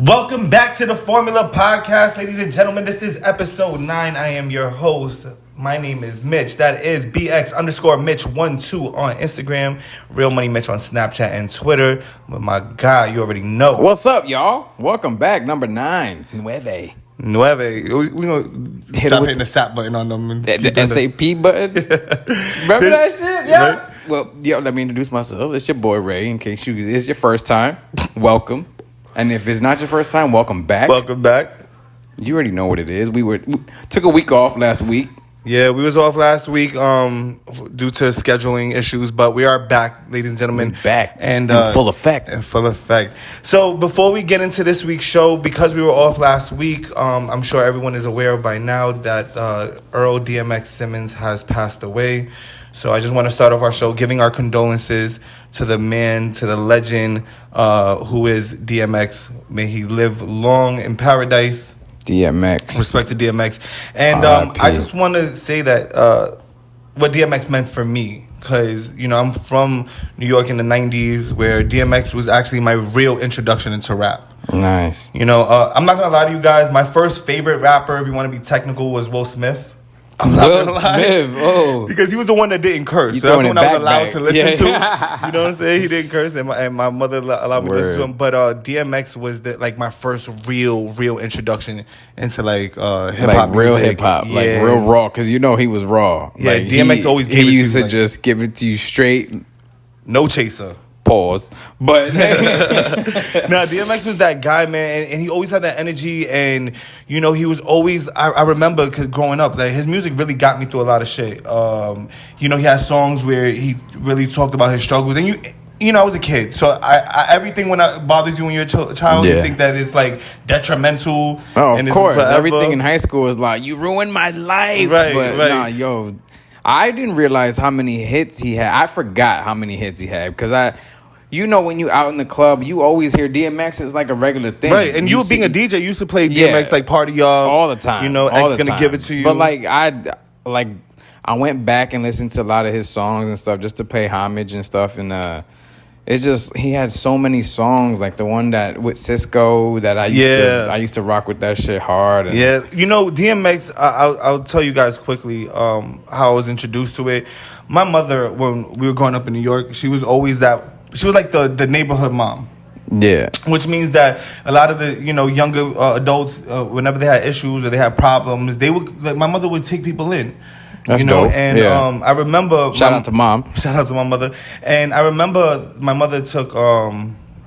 Welcome back to the Formula Podcast, ladies and gentlemen. This is episode 9. I am your host. My name is Mitch. That is BX_Mitch12 on Instagram. Real Money Mitch on Snapchat and Twitter. But my God, you already know. What's up, y'all? Welcome back. Number 9. Nueve. We gonna stop hitting the SAP button on them. The SAP button. Remember that shit? Yeah. Right? Well, let me introduce myself. It's your boy Ray. In case it's your first time, welcome. And if it's not your first time, welcome back. Welcome back. You already know what it is. We took a week off last week. Yeah, we was off last week due to scheduling issues, but we are back, ladies and gentlemen. We're back and in full effect. In full effect. So before we get into this week's show, because we were off last week, I'm sure everyone is aware by now that Earl Dmx Simmons has passed away. So I just want to start off our show giving our condolences to the man, to the legend, who is DMX. May he live long in paradise. DMX. Respect to DMX. And I just want to say that what DMX meant for me. Because, I'm from New York in the 90s where DMX was actually my real introduction into rap. Nice. I'm not going to lie to you guys. My first favorite rapper, if you want to be technical, was Will Smith. I'm not Will gonna lie. Smith, oh. Because he was the one that didn't curse. So that's when I was allowed to listen to. You know what I'm saying? He didn't curse, and my mother allowed me to listen to him. But DMX was my first real introduction into hip hop, real hip hop, real raw. Because he was raw. Yeah, DMX always gave it to you. He used to just give it to you straight, no chaser. Pause. But DMX was that guy, man, and he always had that energy, and he was always. I remember cause growing up, his music really got me through a lot of shit. He had songs where he really talked about his struggles, and I was a kid, so I everything when it bothers you when you're a child, you think that it's detrimental. Oh, of course, everything in high school is you ruined my life. Right, but right. I didn't realize how many hits he had. I forgot how many hits he had because when you out in the club, you always hear DMX is like a regular thing. Right, and you being a DJ, you used to play DMX Party Up. All the time. X gonna give it to you. But I went back and listened to a lot of his songs and stuff just to pay homage and stuff. And it's just, he had so many songs, like the one that with Cisco that I used to rock with that shit hard. And DMX, I'll tell you guys quickly how I was introduced to it. My mother, when we were growing up in New York, she was always she was like the neighborhood mom. Yeah. Which means that a lot of the, younger adults, whenever they had issues or they had problems, my mother would take people in. That's dope. And I remember... Shout out to mom. Shout out to my mother. And I remember my mother took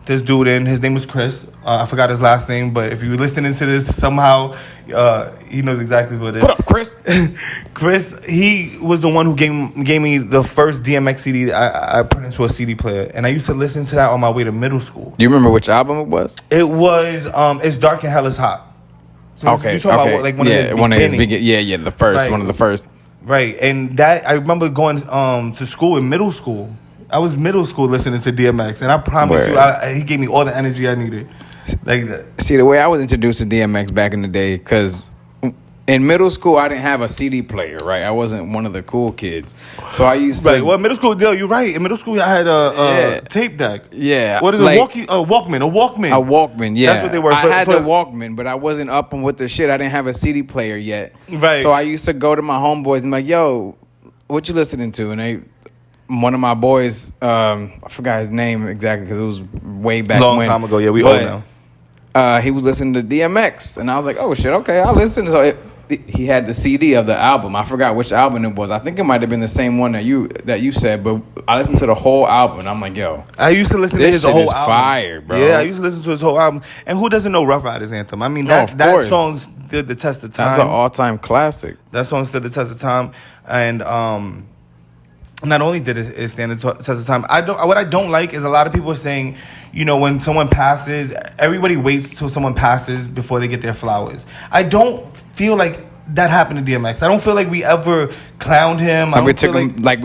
this dude in. His name was Chris. I forgot his last name, but if you're listening to this somehow, he knows exactly who it is. What up, Chris? Chris, he was the one who gave me the first DMX CD I put into a CD player. And I used to listen to that on my way to middle school. Do you remember which album it was? It was It's Dark and Hell is Hot. So okay. You talking about one of his beginnings. The first, right. One of the first. Right, and that I remember going to school in middle school. I was middle school listening to DMX, and I promise you, he gave me all the energy I needed. Like that. See, the way I was introduced to DMX back in the day, because in middle school I didn't have a CD player, right? I wasn't one of the cool kids, so I used to. Right. Well, middle school, you're right. In middle school, I had a tape deck. Yeah. What is a Walkman? A Walkman. A Walkman. Yeah. That's what they were. I had the Walkman, but I wasn't up on with the shit. I didn't have a CD player yet. Right. So I used to go to my homeboys and be like, "Yo, what you listening to?" And one of my boys, I forgot his name exactly because it was way back long time ago. Yeah, we old now. He was listening to DMX, and I was like, "Oh shit, okay, I'll listen." So he had the CD of the album. I forgot which album it was. I think it might have been the same one that you said, but I listened to the whole album, and I'm like, "Yo, I used to listen to his whole album. Fire, bro." Yeah, I used to listen to his whole album. And who doesn't know Rough Riders Anthem? I mean, that song stood the test of time. That's an all-time classic. That song stood the test of time, and not only did it stand the test of time, what I don't like is a lot of people are saying, when someone passes, everybody waits till someone passes before they get their flowers. I don't feel like that happened to DMX. I don't feel like we ever clowned him. We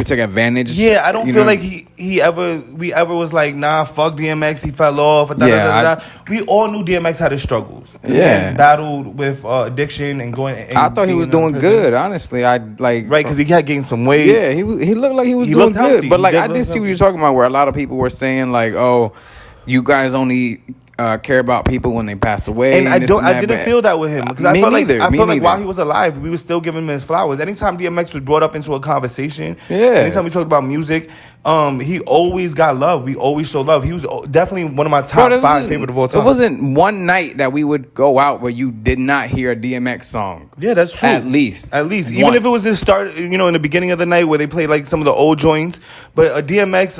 took advantage. Yeah, I don't feel like we ever was like, nah, fuck DMX, he fell off. We all knew DMX had his struggles. Yeah, battled with addiction and going. And I thought he was doing good, honestly. Right, because he had gained some weight. Yeah, he looked like he was doing good. But I did see what you're talking about, where a lot of people were saying like, oh, you guys only care about people when they pass away. And I didn't feel that with him because I felt like while he was alive, we were still giving him his flowers. Anytime DMX was brought up into a conversation, anytime we talked about music, he always got love. We always showed love. He was definitely one of my top 5 favorite of all time. It wasn't one night that we would go out where you did not hear a DMX song. Yeah, that's true. At least even if it was the start, in the beginning of the night where they played like some of the old joints, but a DMX,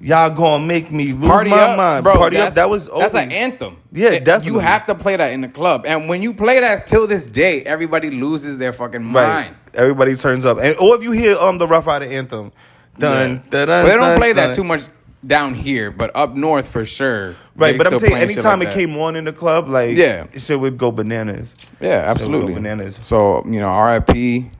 y'all gonna make me lose my mind, bro. Party up. That's an anthem. Yeah, definitely. You have to play that in the club, and when you play that till this day, everybody loses their fucking mind. Right. Everybody turns up, or if you hear the Rough Rider anthem, dun. They don't play that too much down here, but up north for sure. Right, but I'm saying anytime it came on in the club, like shit would go bananas. Yeah, absolutely. Bananas. So R.I.P.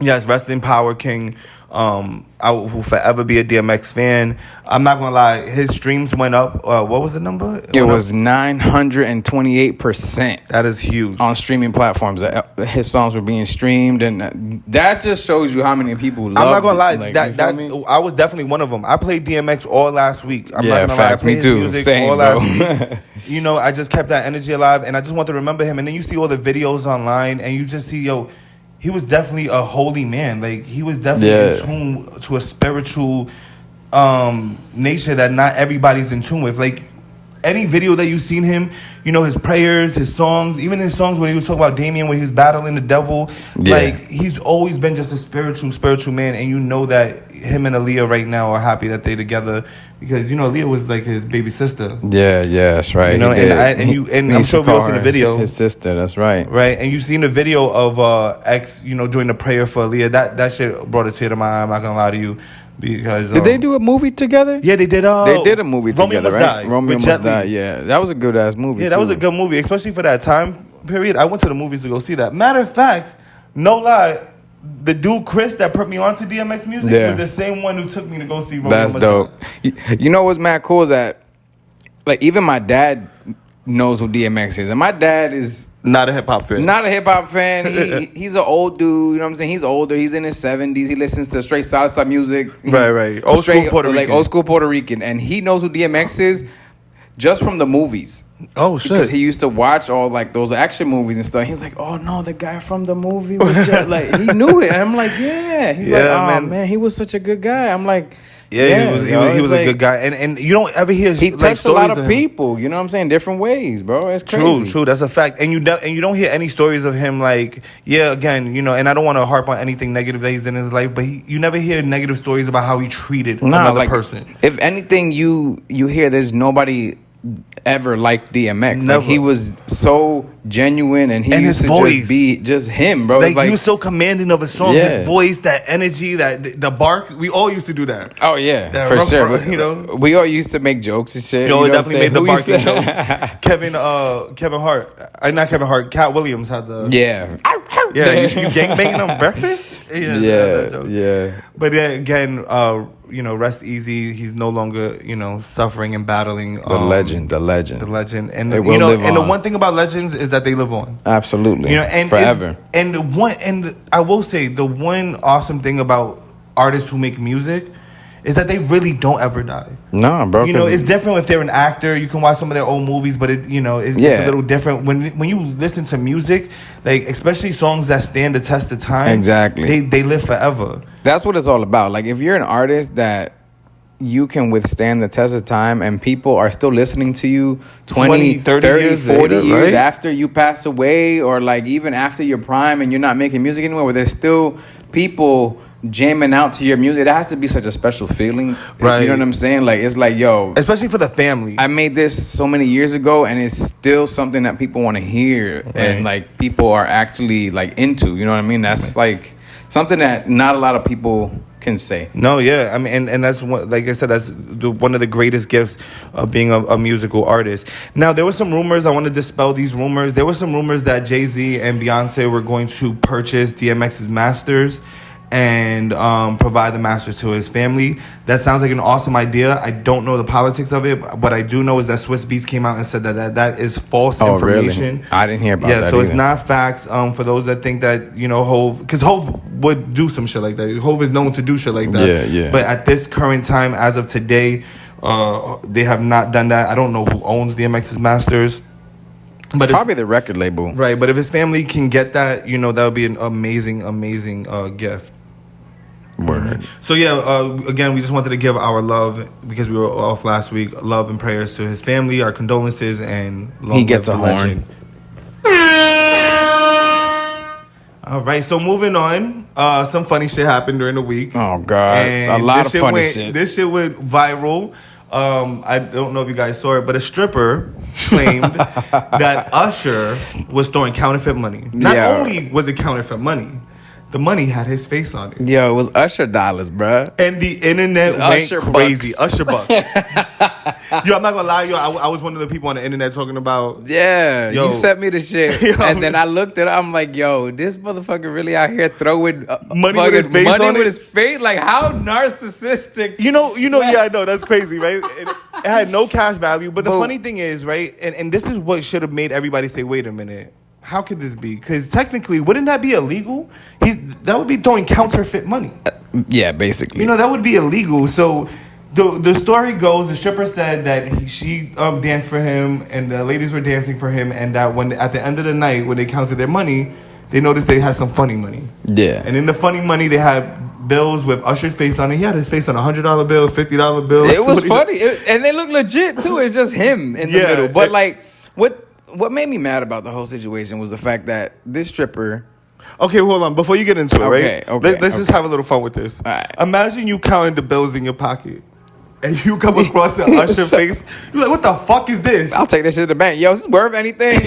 Yes, rest in power, King. I will forever be a DMX fan. I'm not gonna lie, his streams went up. What was the number? It was 928%. That is huge on streaming platforms. His songs were being streamed, and that just shows you how many people love. I'm not gonna lie, I was definitely one of them. I played DMX all last week. I'm not gonna lie, I played me too. Music Same, all bro. last week. I just kept that energy alive, and I just want to remember him. And then you see all the videos online, and you just see he was definitely a holy man. Like, he was definitely in tune to a spiritual nature that not everybody's in tune with. Like, any video that you've seen him, his prayers, his songs, even his songs when he was talking about Damien, when he was battling the devil, like, he's always been just a spiritual man. And that him and Aaliyah right now are happy that they together, because Aaliyah was like his baby sister. Yeah, that's right. And I'm sure we all seen the video. His sister, that's right. Right, and you've seen the video of X, doing the prayer for Aaliyah. That shit brought a tear to my eye. I'm not gonna lie to you, because did they do a movie together? Yeah, they did. They did a movie together, right? Romeo Must Die. Yeah, that was a good ass movie. Yeah, that was a good movie, especially for that time period. I went to the movies to go see that. Matter of fact, no lie, the dude Chris that put me on to DMX music was the same one who took me to go see Romeo Must Die. That's dope. What's mad cool is that, like, even my dad knows who DMX is, and my dad is not a hip hop fan. He's an old dude. You know what I'm saying? He's older. He's in his 70s. He listens to straight salsa music. Right. Old school Puerto Rican, and he knows who DMX is just from the movies. Oh shit! Because he used to watch all like those action movies and stuff. He's like, oh no, the guy from the movie was just, like, he knew it. And I'm like, yeah. He's like, oh man, he was such a good guy. I'm like, he was a good guy, and you don't ever hear he touched a lot of people. You know what I'm saying? Different ways, bro. It's crazy. True. That's a fact. And you don't hear any stories of him like, again, and I don't want to harp on anything negative that he's done in his life, but you never hear negative stories about how he treated another person. If anything, you hear there's nobody ever liked DMX. Never. Like, he was so genuine, and used to just be just him, bro. Like, he was so commanding of a song. His voice, that energy, that the bark. We all used to do that. Oh yeah, that for sure. We all used to make jokes and shit. Definitely made the barking jokes. Kevin Hart, not Kevin Hart. Cat Williams had the you gangbanging on breakfast. Yeah. But again, rest easy. He's no longer, suffering and battling. The legend. And it will live on. The one thing about legends is that they live on. Absolutely. And forever. And I will say, the one awesome thing about artists who make music is that they really don't ever die. No, bro. It's different if they're an actor. You can watch some of their old movies, but it's a little different when you listen to music, like, especially songs that stand the test of time. Exactly. They live forever. That's what it's all about. Like, if you're an artist that you can withstand the test of time and people are still listening to you 20 30 years 40 later, years right? after you pass away, or like even after your prime, and you're not making music anymore, where there's still people jamming out to your music, it has to be such a special feeling, right? You know what I'm saying? Like, it's like, yo, especially for the family, I made this so many years ago, and it's still something that people want to hear, right? And like, people are actually like into, you know what I mean? That's like something that not a lot of people can say. No, yeah, I mean, and that's what, like I said, that's one of the greatest gifts of being a musical artist. Now, there were some rumors. I want to dispel these rumors. There were some rumors that Jay-Z and Beyonce were going to purchase DMX's masters and provide the masters to his family. That sounds like an awesome idea. I don't know the politics of it. What I do know is that Swiss Beats came out and said that is false information. Really? I didn't hear about that. Yeah, so either. It's not facts. For those that think that, Hov, because Hov would do some shit like that. Hov is known to do shit like that. Yeah. But at this current time, as of today, They have not done that. I don't know who owns DMX's masters. But Probably the record label. Right, but if his family can get that, you know, that would be an amazing, amazing gift. Word. So yeah, again, we just wanted to give our love because we were off last week. Love and prayers to his family, our condolences, and long He gets live a the horn. legend. All right, so moving on. Some funny shit happened during the week. Oh God, And a lot this of funny went, shit. This shit went viral. I don't know if you guys saw it, but a stripper claimed that Usher was throwing counterfeit money. Not Yeah. only was it counterfeit money, the money had his face on it. Yo, it was Usher dollars, bruh. And the internet went Usher crazy. bucks. Usher bucks. Yo, I'm not gonna lie, yo. I was one of the people on the internet talking about. Yeah, Yo. you sent me the shit, Yo. and then I looked at it. I'm like, yo, this motherfucker really out here throwing Money with his face money on with it? his face. Like, how narcissistic? You know, yeah, I know that's crazy, right? It had no cash value, but the But- funny thing is, right, and this is what should have made everybody say, "Wait a minute, how could this be?" Because technically, wouldn't that be illegal? That would be throwing counterfeit money. Yeah, basically. You know, that would be illegal. So the story goes, the stripper said that she danced for him, and the ladies were dancing for him, and that when at the end of the night, when they counted their money, they noticed they had some funny money. Yeah. And in the funny money, they had bills with Usher's face on it. He had his face on a $100 bill, $50 bill. It was funny, and they look legit too. It's just him in the Yeah, middle. But like, what made me mad about the whole situation was the fact that this stripper. Okay, hold on. Before you get into it, right? Okay, Let's just have a little fun with this. All right. Imagine you counting the bills in your pocket, and you come across the Usher face. You're like, what the fuck is this? I'll take that shit to the bank. Yo, is this worth anything?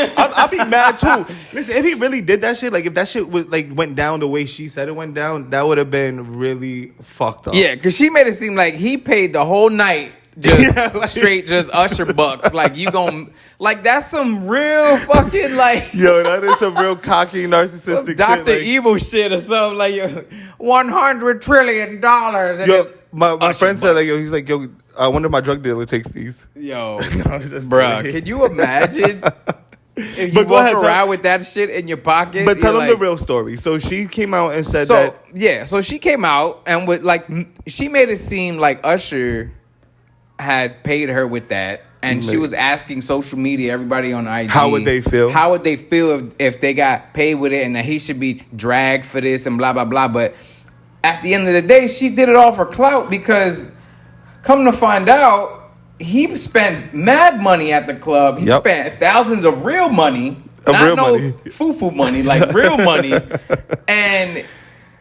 I'll be mad too. Listen, if he really did that shit, like if that shit was like went down the way she said it went down, that would have been really fucked up. Yeah, because she made it seem like he paid the whole night just Yeah, like- straight just Usher bucks. Like you gon' like that's some real fucking like Yo, that is some real cocky, narcissistic Dr. shit. Like, Evil shit or something like $100 trillion and yo, it's my Usher friend said, like, bucks. yo, he's like, yo, I wonder if my drug dealer takes these. Yo, I was just bruh, kidding. can you imagine if you But go walk ahead, tell- around with that shit in your pocket? But tell you're him the like- real story. So she came out and said So that. yeah, so she came out and with like she made it seem like Usher had paid her with that, and she was asking social media, everybody on IG, How would they feel? How would they feel if they got paid with it, and that he should be dragged for this and blah blah blah. But at the end of the day, she did it all for clout because, come to find out, he spent mad money at the club. He Yep. spent thousands of real money, Of not real no money. foo-foo money, like real money, and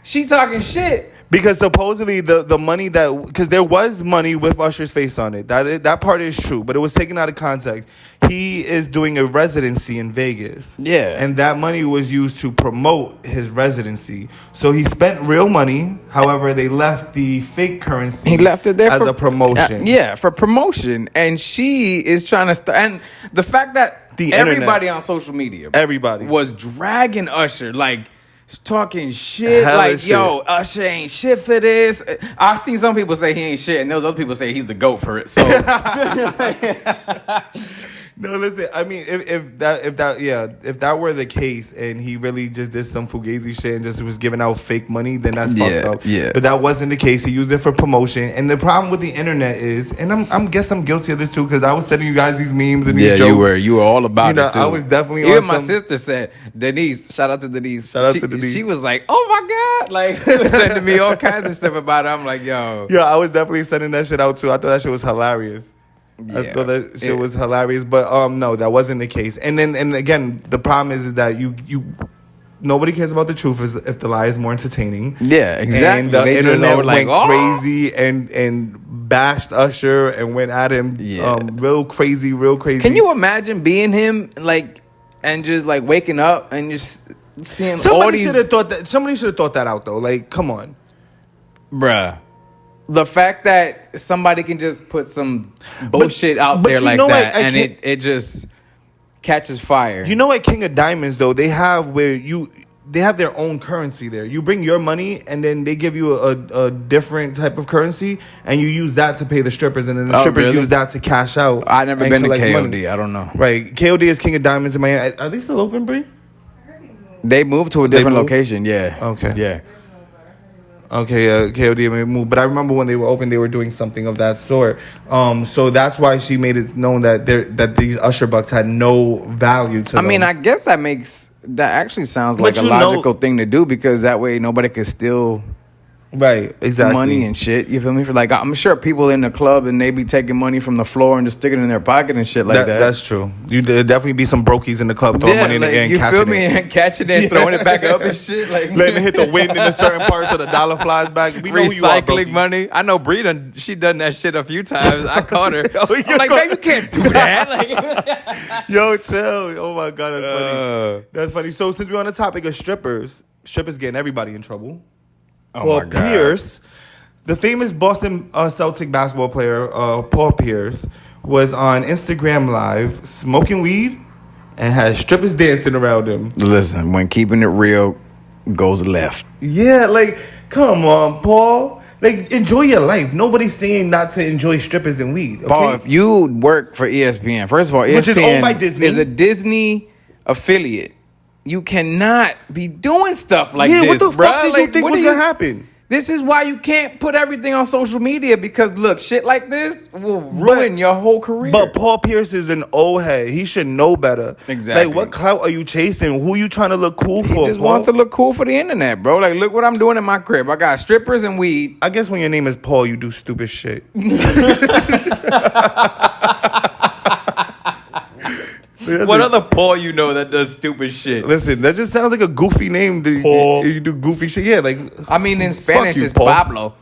she talking shit. Because supposedly the money because there was money with Usher's face on it. That part is true, but it was taken out of context. He is doing a residency in Vegas. Yeah. And that money was used to promote his residency. So he spent real money. However, they left the fake currency. He left it there as for a promotion. yeah, for promotion. And she is trying to and the fact that The everybody internet. on social media, Everybody. was dragging Usher, like talking shit, Hella like shit. yo, Usher ain't shit for this. I've seen some people say he ain't shit, and those other people say he's the GOAT for it. So No, listen. I mean, if that were the case, and he really just did some fugazi shit and just was giving out fake money, then that's fucked up. Yeah. But that wasn't the case. He used it for promotion. And the problem with the internet is, and I'm guilty of this too, because I was sending you guys these memes and these jokes. you were all about You know, it too. I was definitely even on my some- sister said Denise. Shout out to Denise. Shout out she, to Denise. She was like, oh my god, like she was sending me all kinds of stuff about it. I'm like, yo. Yeah, I was definitely sending that shit out too. I thought that shit was hilarious. I Yeah. thought that shit was hilarious, but no, that wasn't the case. And again, the problem is that you nobody cares about the truth if the lie is more entertaining. Yeah, exactly. And the They just internet all like, went "Oh." crazy and bashed Usher and went at him Yeah. real crazy. Can you imagine being him, like, and just like waking up and just seeing all Somebody these, should have thought that. Somebody should have thought that out though. Like, come on. bruh. The fact that somebody can just put some bullshit out but there you like know that, what? I and can't- it just catches fire. You know, at King of Diamonds though, they have they have their own currency there. You bring your money, and then they give you a different type of currency, and you use that to pay the strippers, and then the Oh, strippers really? use that to cash out. I never and been to collect KOD. money. I don't know. Right, KOD is King of Diamonds in Miami. Are they still open, Bree? They moved to a different moved? location. Yeah. Okay. Yeah. Okay, KOD may move, but I remember when they were open, they were doing something of that sort. So that's why she made it known that these usher bucks had no value to them. I mean, I guess that actually sounds like But a you know- logical thing to do, because that way nobody could steal right, exactly. money and shit. You feel me? For like, I'm sure people in the club and they be taking money from the floor and just sticking it in their pocket and shit like that. That's true. There'd definitely be some brokies in the club throwing money in the air and you catching feel me? it. And catching it and throwing it back up and shit. Like Letting it hit the wind in a certain part so the dollar flies back. We know who you are, recycling brokey. money. I know Bree she done that shit a few times. I caught her. Oh, you I'm like, caught- babe, you can't do that. Like, Yo, chill. Oh my god, that's funny. That's funny. So since we're on the topic of strippers getting everybody in trouble. oh Paul my god. Pierce, the famous Boston Celtic basketball player, Paul Pierce, was on Instagram Live smoking weed and had strippers dancing around him. Listen, when keeping it real goes left. Yeah, like, come on, Paul. Like, enjoy your life. Nobody's saying not to enjoy strippers and weed. Okay? Paul, if you work for ESPN, first of all, ESPN Which is owned by Disney. is a Disney affiliate. You cannot be doing stuff like yeah, this, what the bruh. fuck did you Like, think what was do gonna you- happen? This is why you can't put everything on social media, because look, shit like this will ruin your whole career. But Paul Pierce is an old head. He should know better. Exactly. Like, what clout are you chasing? Who you trying to look cool he for? just Paul? wants to look cool for the internet, bro. Like, look what I'm doing in my crib. I got strippers and weed. I guess when your name is Paul, you do stupid shit. What other Paul you know that does stupid shit? Listen, that just sounds like a goofy name. Paul. You do goofy shit. Yeah, like. I mean, in fuck Spanish, you, it's Paul. Pablo.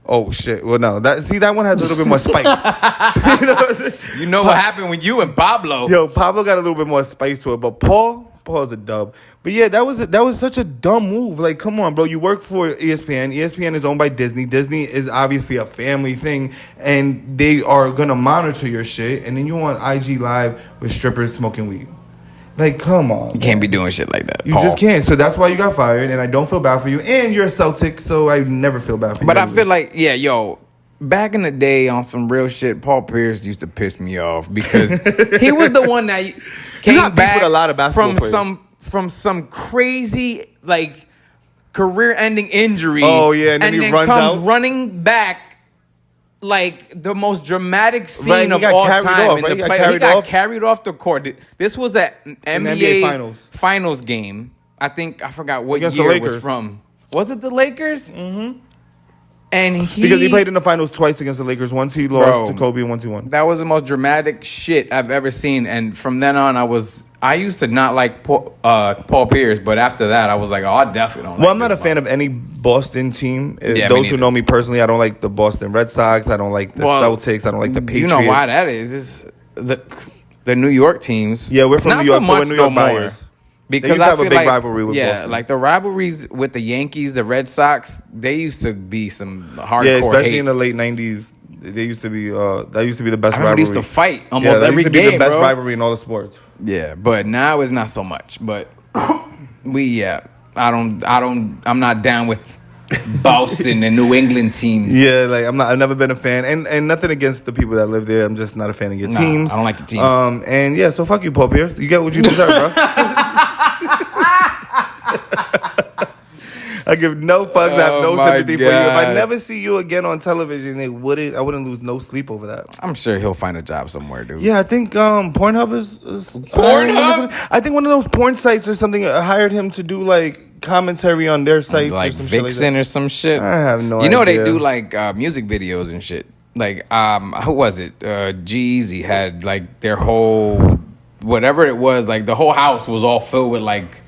Oh shit. Well, no. That one has a little bit more spice. You know what I'm saying? You know what happened with you and Pablo? Yo, Pablo got a little bit more spice to it, but Paul's a dub. But yeah, that was such a dumb move. Like, come on, bro. You work for ESPN. ESPN is owned by Disney. Disney is obviously a family thing, and they are gonna monitor your shit. And then you on IG Live with strippers smoking weed. Like, come on. You can't be doing shit like that. You Paul. just can't. So that's why you got fired, and I don't feel bad for you. And you're a Celtic, so I never feel bad for you. But I feel like, yeah, yo, back in the day on some real shit, Paul Pierce used to piss me off because he was the one that came got beef back with a lot of basketball from players. from some crazy like career-ending injury. Oh, yeah, and then he then runs comes out. running back. Like the most dramatic scene Right, he of got all carried time off, in right? the He got play. He carried got off. carried off the court. This was an NBA, NBA finals game. I forgot what Against the year it was Lakers. from. Was it the Lakers? Mm-hmm. And because he played in the finals twice against the Lakers. Once he lost Bro. to Kobe, and once he won. That was the most dramatic shit I've ever seen. And from then on, I used to not like Paul Pierce, but after that, I was like, oh, I definitely don't. Well, like I'm not a this fan of any Boston team. Yeah, me Those who neither. know me personally, I don't like the Boston Red Sox. I don't like the Well, Celtics. I don't like the Patriots. You know why that is? It's the New York teams. Yeah, we're from Not New York, so so we're much New York no more. buyers. Because used to I have a feel big like, rivalry with yeah, Boston. like the rivalries with the Yankees, the Red Sox, they used to be some hardcore Yeah, especially hate. in the late '90s. They used to be. That used to be the best I remember rivalry. they used to fight Yeah, almost that every used to be game, the best bro. rivalry in all the sports. Yeah, but now it's not so much. But I'm not down with Boston and New England teams. Yeah, like I've never been a fan, and nothing against the people that live there. I'm just not a fan of your Nah, teams. I don't like the teams. And yeah, so fuck you, Paul Pierce. You get what you deserve, bro. I give no fucks. I have Oh no my sympathy for you. If I God. never see you again on television, I wouldn't lose no sleep over that. I'm sure he'll find a job somewhere, dude. Yeah, I think Pornhub is Pornhub? I think one of those porn sites or something hired him to do like commentary on their sites, Like or some shit Vixen like or some shit. I have no You know idea. they do like music videos and shit. Like who was it? G-Eazy had like their whole whatever it was. Like the whole house was all filled with like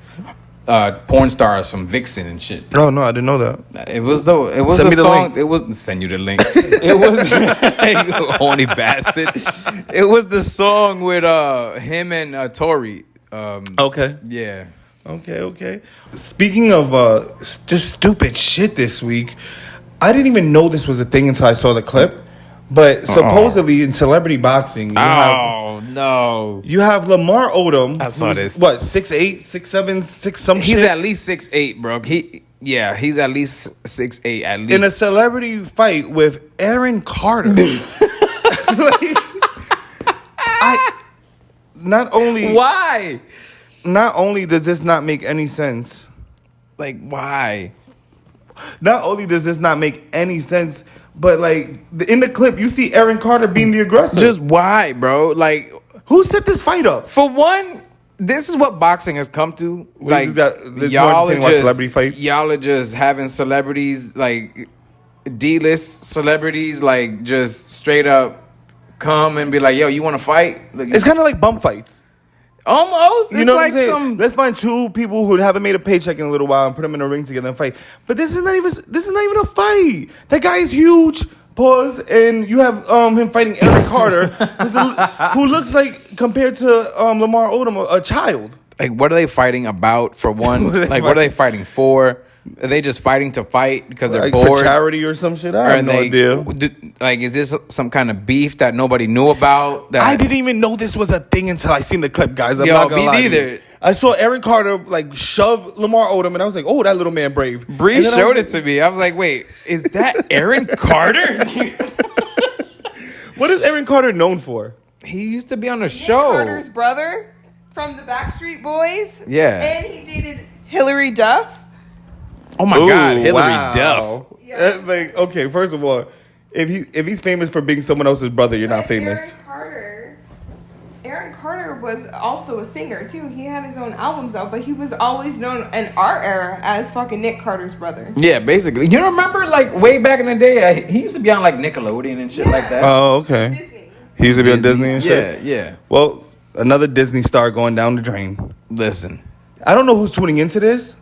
porn stars from Vixen and shit. that. Oh no, I didn't know that. It was the Send the me the song. link. It was send you the link. It was you horny bastard. It was the song with him and Tori. Okay. Yeah. Okay. Speaking of just stupid shit this week, I didn't even know this was a thing until I saw the clip. But supposedly in celebrity boxing, you have Lamar Odom. I saw who's, this. What, 6'8", 6'7", 6 some He's shit? at least 6'8", bro. He's at least 6'8", at least. in a celebrity fight with Aaron Carter. Like, not Why? only does this not make any sense. Like, why? Not only does this not make any sense, but like in the clip, you see Aaron Carter being the aggressor. Just why, bro? Like, who set this fight up? for one, this is what boxing has come to. Like, there's more entertaining about celebrity fights. Y'all are just having celebrities, like D-list celebrities, like just straight up come and be like, "Yo, you want to fight?" Like, It's kind of like bum fights. almost. You It's know like what I'm saying? some. Let's find two people who haven't made a paycheck in a little while and put them in a ring together and fight. But this is not even a fight. That guy is huge. Pause. And you have him fighting Aaron Carter, who looks like, compared to Lamar Odom, a child. Like, what are they fighting about? For one, what are they fighting for? Are they just fighting to fight because they're Like bored? for charity or some shit? I have no idea. Like, is this some kind of beef that nobody knew about? That I didn't even know this was a thing until I seen the clip, guys. I'm Yo, not gonna me lie to neither. you. I saw Aaron Carter like shove Lamar Odom, and I was like, "Oh, that little man brave." Bree And then showed it to me. I was like, wait, is that Aaron Carter? What is Aaron Carter known for? He used to be on a Nick show. Carter's brother from the Backstreet Boys. Yeah. And he dated Hillary Duff. Oh my God, Hillary Duff. Yeah. Like, okay, first of all, if he's famous for being someone else's brother, you're not But famous. Aaron Carter was also a singer too. He had his own albums out, but he was always known in our era as fucking Nick Carter's brother. Yeah, basically. You remember, like, way back in the day, he used to be on, like, Nickelodeon and shit like that. Oh, okay. Disney. He used to be on Disney and shit. Yeah. Well, another Disney star going down the drain. Listen. I don't know who's tuning into this.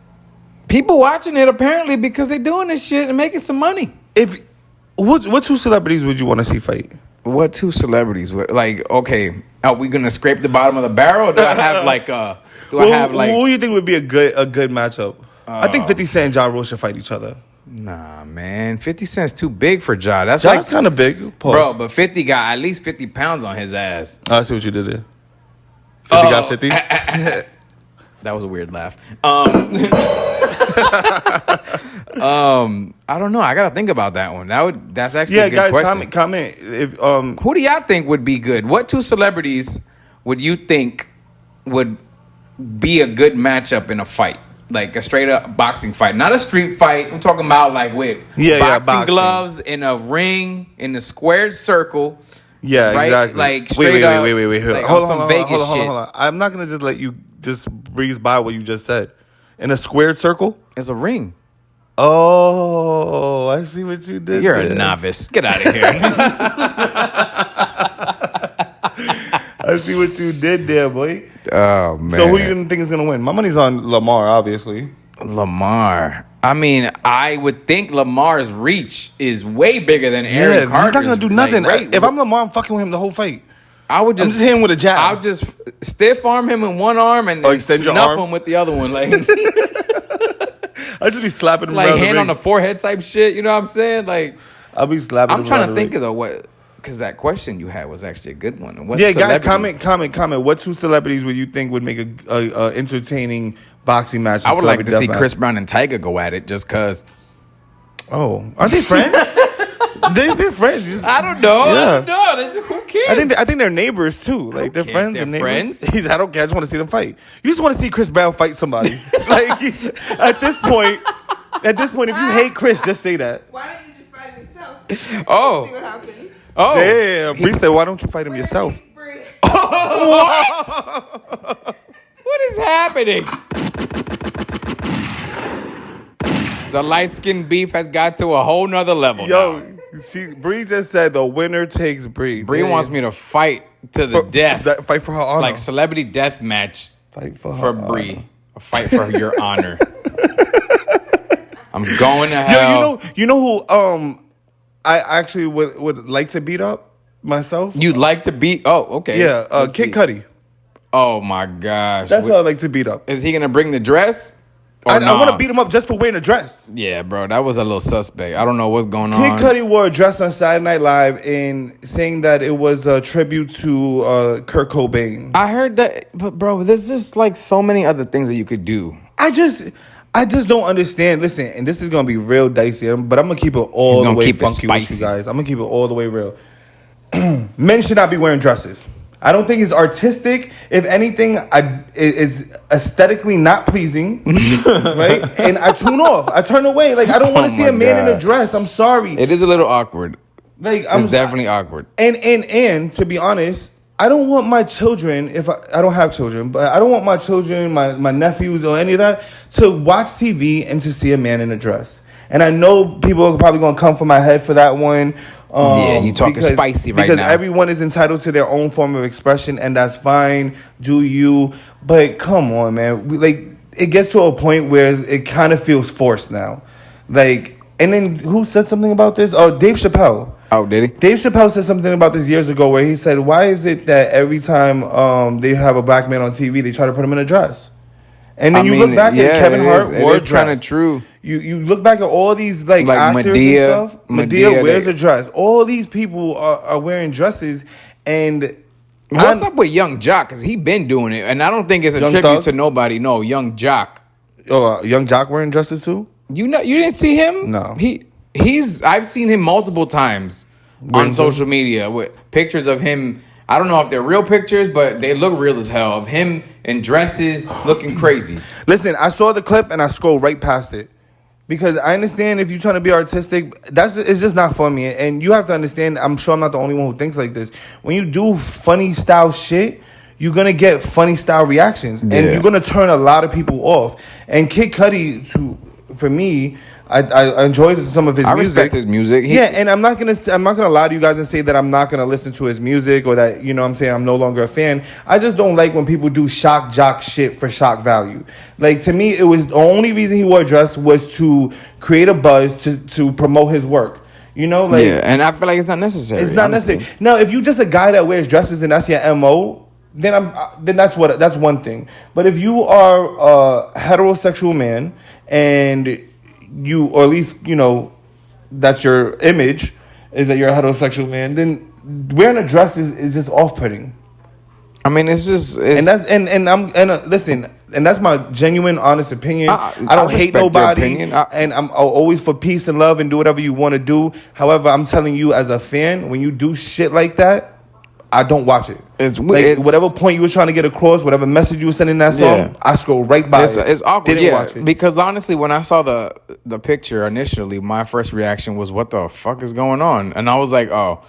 People watching it apparently because they doing this shit and making some money. What two celebrities would you want to see fight? What two celebrities? Like, okay, are we gonna scrape the bottom of the barrel? Or do I have like Who do you think would be a good matchup? I think 50 Cent and Ja Rule should fight each other. Nah, man, 50 Cent's too big for Ja. That's Ja's like kind of big, pause. bro. But 50 got at least 50 pounds on his ass. I see what you did there. 50 got 50. That was a weird laugh. I don't know. I gotta think about that one. That's actually a good guys, question. comment if Who do y'all think would be good? What two celebrities would you think would be a good matchup in a fight? Like a straight up boxing fight, not a street fight. I'm talking about like with boxing gloves in a ring in a squared circle. Yeah, right? exactly. Like straight up. Wait. Like hold on some on, Vegas shit. hold on. I'm not gonna just let you just breeze by what you just said. In a squared circle? It's a ring. Oh, I see what you did. You're there. a novice. Get out of here. I see what you did there, boy. Oh man. So who you gonna think is gonna win? My money's on Lamar, obviously. Lamar. I mean, I would think Lamar's reach is way bigger than Aaron Carter's. He's not gonna do nothing. Like, If I'm Lamar, I'm fucking with him the whole fight. I would just I'm just hitting with a jab. I'll just stiff arm him in one arm and extend your snuff arm? him with the other one, like I just be slapping him like around hand the on the ring. forehead type shit. You know what I'm saying? Like I'll be slapping. I'm him trying around to the think ring. of what because that question you had was actually a good one. What Yeah, guys, celebrities- comment. What two celebrities would you think would make a entertaining boxing match? I would like to see Deathmatch? Chris Brown and Tiger go at it just cause. Oh, are they friends? they're friends. I don't know. Yeah. Who cares? I think they're neighbors too. Like they're care. friends They're and neighbors. friends? I don't care. I just want to see them fight. You just want to see Chris Brown fight somebody. Like at this point, if you hate Chris, just say that. Why don't you just fight him yourself? Oh. See what happens. Oh, Damn, Bree said, why don't you fight him yourself? what is happening? The light skin beef has got to a whole nother level. Yo, now. Bree just said the winner takes Bree. Bree wants me to fight to the death, Fight for her honor. like celebrity death match Fight for for her Bree. honor. A fight for your honor. I'm going to hell. Yo, you know who I actually would like to beat up myself? You'd like to beat? Oh, okay. Yeah, Let's Kid see. Cudi. Oh my gosh. That's who I'd like to beat up. Is he gonna bring the dress? Or I want nah? to beat him up just for wearing a dress. Yeah, bro, that was a little suspect. I don't know what's going Kid on. Cudi wore a dress on Saturday Night Live and saying that it was a tribute to Kurt Cobain. I heard that, but bro, there's just like so many other things that you could do. I just don't understand. Listen, and this is gonna be real dicey, but I'm gonna keep it all He's the gonna way keep it funky with you spicy. guys. I'm gonna keep it all the way real. Men should not be wearing dresses. I don't think it's artistic. If anything, it's aesthetically not pleasing, right? And I tune off. I turn away. Like, I don't want to see a man in a dress. I'm sorry. It is a little awkward. Like, it's definitely awkward. And to be honest, I don't want my children, if I don't have children, but I don't want my children, my nephews or any of that, to watch TV and to see a man in a dress. And I know people are probably going to come for my head for that one. Yeah, you talking spicy right now. Because everyone is entitled to their own form of expression, and that's fine. Do you? But come on, man. It gets to a point where it kind of feels forced now. Like, and then who said something about this? Oh, Dave Chappelle. Oh, did he? Dave Chappelle said something about this years ago where he said, why is it that every time they have a black man on TV, they try to put him in a dress? And then look back at Kevin Hart wore a dress. It is kind of true. You look back at all these like actors Madea, and stuff. Madea wears a dress. All these people are wearing dresses. And what's up with Young Jock? Because he been doing it, and I don't think it's a tribute to nobody. No, Young Jock. Oh, Young Jock wearing dresses too? You didn't see him? No. I've seen him multiple times on social media with pictures of him. I don't know if they're real pictures, but they look real as hell. Of him in dresses, looking crazy. Listen, I saw the clip and I scrolled right past it. Because I understand if you're trying to be artistic, it's just not for me. And you have to understand, I'm sure I'm not the only one who thinks like this. When you do funny style shit, you're going to get funny style reactions. Yeah. And you're going to turn a lot of people off. And Kid Cudi, for me, I enjoy some of his music. I respect his music. And I'm not gonna lie to you guys and say that I'm not gonna listen to his music or that, you know what I'm saying, I'm no longer a fan. I just don't like when people do shock jock shit for shock value. Like, to me, it was the only reason he wore a dress was to create a buzz to promote his work. You know, like, yeah, and I feel like it's not necessary. It's not necessary. Now, if you're just a guy that wears dresses and that's your MO, then that's one thing. But if you are a heterosexual man and you, or at least, you know, that's your image, is that you're a heterosexual man, then wearing a dress is just off-putting. I mean, listen, and that's my genuine, honest opinion. I don't hate nobody, and I'm always for peace and love and do whatever you want to do. However, I'm telling you as a fan, when you do shit like that, I don't watch it. It's whatever point you were trying to get across, whatever message you were sending in that song, I scroll right by it. It's awkward. Didn't watch it. Because honestly, when I saw the picture initially, my first reaction was, "What the fuck is going on?" And I was like, "Oh,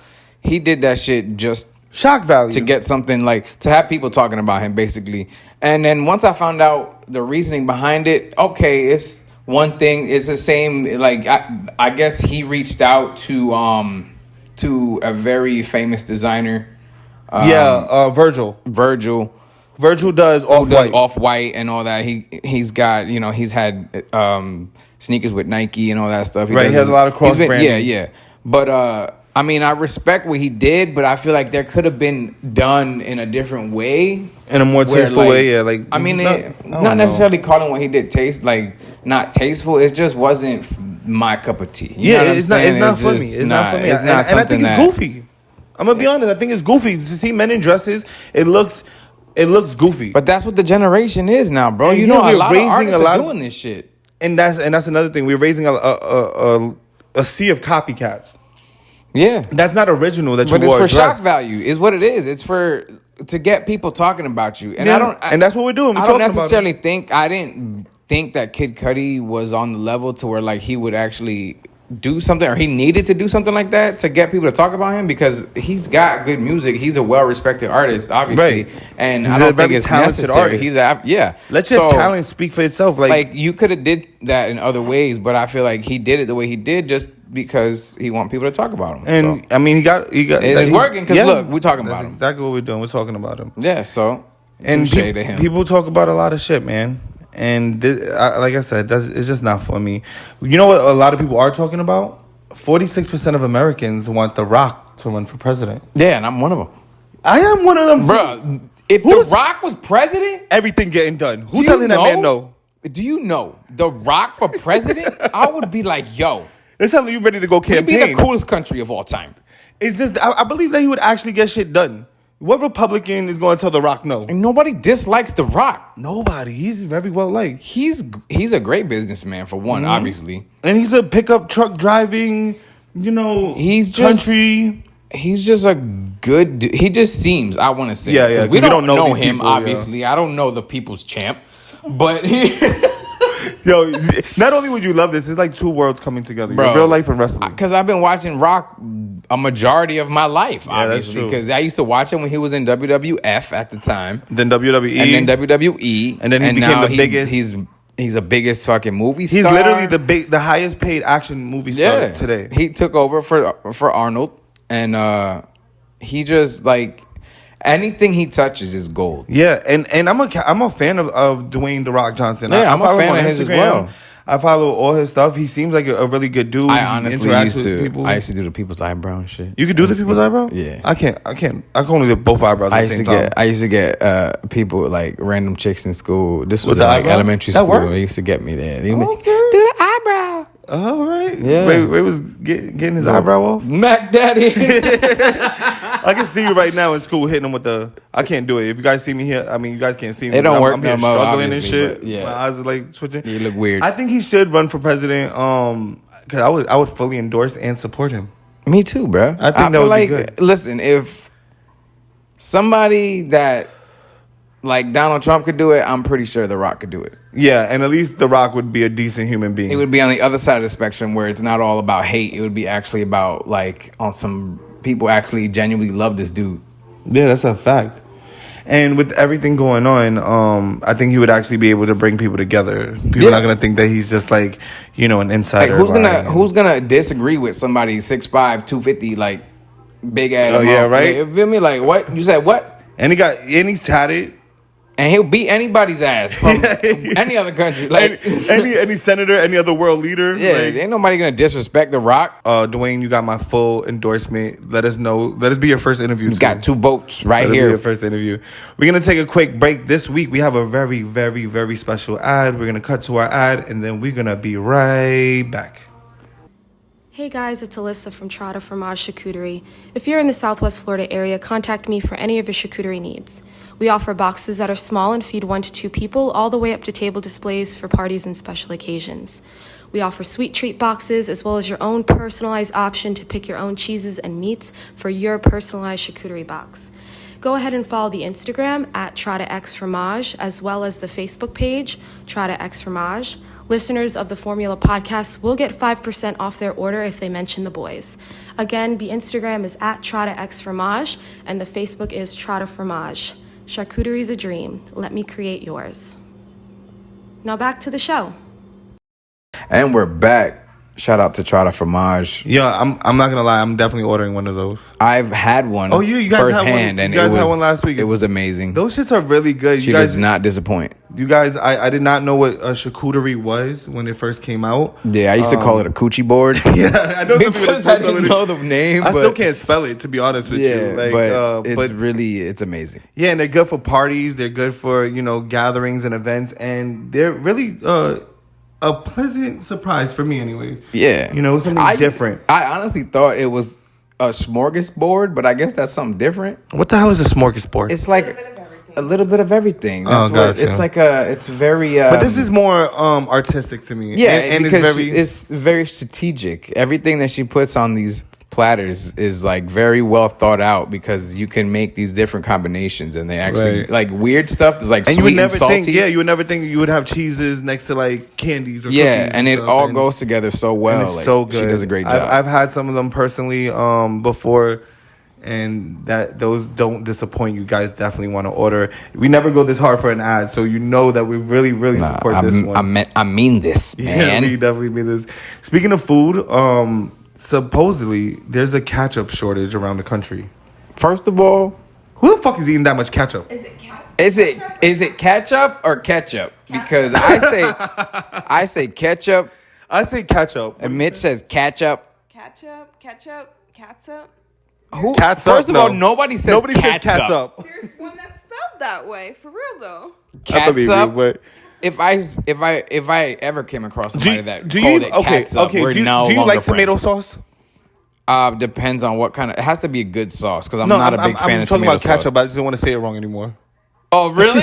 he did that shit just shock value to get something, like to have people talking about him, basically." And then once I found out the reasoning behind it, okay, it's one thing. It's the same. Like I guess he reached out to a very famous designer. Virgil. Virgil does Off-White and all that. He's got, you know, he's had sneakers with Nike and all that stuff. He has a lot of cross branding. Yeah. But I mean, I respect what he did, but I feel like there could have been done in a different way, in a more tasteful way. Yeah, like, I mean, not necessarily calling what he did not tasteful. It just wasn't my cup of tea. It's not for me. It's not for me. And I think it's goofy. I'm gonna be honest. I think it's goofy to see men in dresses. It looks goofy. But that's what the generation is now, bro. You know, a lot of artists are doing this shit. And that's another thing. We're raising a sea of copycats. Yeah, that's not original. But it's for shock value. Is what it is. It's to get people talking about you. And and that's what we're doing. I didn't think that Kid Cudi was on the level to where like he would actually do something, or he needed to do something like that to get people to talk about him, because he's got good music. He's a well-respected artist, obviously, and I don't think it's necessary. Let your talent speak for itself. Like you could have did that in other ways, but I feel like he did it the way he did just because he want people to talk about him. And I mean, he got it's working because look, we're talking about him. Exactly what we're doing. We're talking about him. Yeah. So and people talk about a lot of shit, man. And like I said, it's just not for me. You know what a lot of people are talking about? 46% of Americans want The Rock to run for president. Yeah, and I'm one of them. I am one of them, bro. If The Rock was president, everything getting done. Who's telling that man no? Do you know The Rock for president? I would be like, yo. It's telling you ready to go campaign. We'd be the coolest country of all time. It's just I believe that he would actually get shit done. What Republican is going to tell The Rock no? And nobody dislikes The Rock. Nobody. He's very well liked. He's a great businessman, for one, obviously. And he's a pickup truck driving, you know, He's just a good. He just seems. I want to say. Yeah, yeah, We don't know these him. people, Obviously, I don't know the people's champ, but Yo, not only would you love this, it's like two worlds coming together. Bro, Your real life and wrestling. Because I've been watching Rock a majority of my life, Yeah, that's obviously. true. Because I used to watch him when he was in WWF at the time, Then WWE. and then WWE, And then he became now the biggest- He's a biggest fucking movie star. He's literally the highest paid action movie star today. He took over for Arnold, and he just like anything he touches is gold. Yeah, and I'm a fan of Dwayne The Rock Johnson. Yeah, I I'm a follow him fan on of his as Instagram. well. I follow all his stuff. He seems like a really good dude. I He honestly interacts used with to. people. I used to do the people's eyebrow and shit. You could do the people's eyebrow? Yeah. I can't. I can only do both eyebrows at the same time. I used to get people like random chicks in school. This was With the in, like eyebrow? elementary That school. worked? They used to get me there. They would be, Okay. do the eyebrow. All right. Yeah. Ray was getting his eyebrow off. Mac Daddy. I can see you right now in school hitting him with the. I can't do it. If you guys see me here, I mean, you guys can't see me. It don't but work I'm no here more, struggling and obviously, shit. but yeah. My eyes are like switching. You look weird. I think he should run for president. Because I would fully endorse and support him. Me too, bro. I think that feel would be like, good. Listen, if somebody that like Donald Trump could do it, I'm pretty sure The Rock could do it. Yeah, and at least The Rock would be a decent human being. It would be on the other side of the spectrum where it's not all about hate. It would be actually about like on some people actually genuinely love this dude. Yeah, that's a fact. And with everything going on, I think he would actually be able to bring people together. People are not gonna think that he's just like, an insider. Like who's gonna disagree with somebody 6'5", 250, like big ass? Oh, yeah, right? You feel me? Like what? You said what? And he's tatted. And he'll beat anybody's ass from any other country. Like any senator, any other world leader. yeah, like, ain't nobody gonna disrespect The Rock. Dwayne, you got my full endorsement. Let us know. Let us be your first interview. You got 2 votes right Let us be here. your first interview. We're gonna take a quick break. This week we have a very, very, very special ad. We're gonna cut to our ad, and then we're gonna be right back. Hey guys, it's Alyssa from Trattaxfromagecharcuterie. If you're in the Southwest Florida area, contact me for any of your charcuterie needs. We offer boxes that are small and feed 1 to 2 people, all the way up to table displays for parties and special occasions. We offer sweet treat boxes, as well as your own personalized option to pick your own cheeses and meats for your personalized charcuterie box. Go ahead and follow the Instagram at Trattaxfromage, as well as the Facebook page, Trattaxfromage. Listeners of the Formula Podcast will get 5% off their order if they mention the boys. Again, the Instagram is at Trattaxfromage, and the Facebook is Trattaxfromage. Charcuterie is a dream. Let me create yours. Now back to the show. And we're back. Shout out to Trattaxfromage. Yeah, I'm not gonna lie. I'm definitely ordering one of those. I've had one. Oh, you guys had one- firsthand, and you guys it was had one last week. It was amazing. Those shits are really good. She You guys, does not disappoint. you guys, I did not know what a charcuterie was when it first came out. Yeah, I used to call it a coochie board. Yeah, I know some people Because still I didn't call it- know the name. I but still can't spell it, to be honest with Yeah, you. Like, but but it's amazing. yeah, and they're good for parties. They're good for gatherings and events, and they're really a pleasant surprise for me, anyways. Yeah, something different. I honestly thought it was a smorgasbord, but I guess that's something different. What the hell is a smorgasbord? It's like a little bit of everything. Oh, That's what gotcha. it's like. It's very. But this is more artistic to me. yeah, and because it's very. it's very strategic. Everything that she puts on these platters is like very well thought out because you can make these different combinations and they actually Right. like weird stuff. There's like And sweet you would and never salty. think, you would never think you would have cheeses next to like candies or Yeah, cookies and it stuff, all and- goes together so and well. it's Like, so good. She does a great job. I've had some of them personally before, and those don't disappoint. You guys definitely want to order. We never go this hard for an ad, so you know that we really, really support this one. I mean this, man. Yeah, we definitely mean this. Speaking of food, supposedly there's a ketchup shortage around the country. First of all, Who the fuck is eating that much ketchup? Is it cat? is it ketchup or ketchup? Because I say ketchup, I say ketchup. and Mitch says ketchup. Catsup. Who? Catsup, First of no. all, nobody says Nobody says catsup. catsup. There's one that's spelled that way, for real though. I believe you, Catsup. but If I ever came across somebody that do called you it okay? catsup, Okay, we're do you no like longer tomato friends. sauce? Depends on what kind of. It has to be a good sauce because I'm not a big fan I'm of talking tomato about ketchup, sauce. but I just don't want to say it wrong anymore. Oh, really?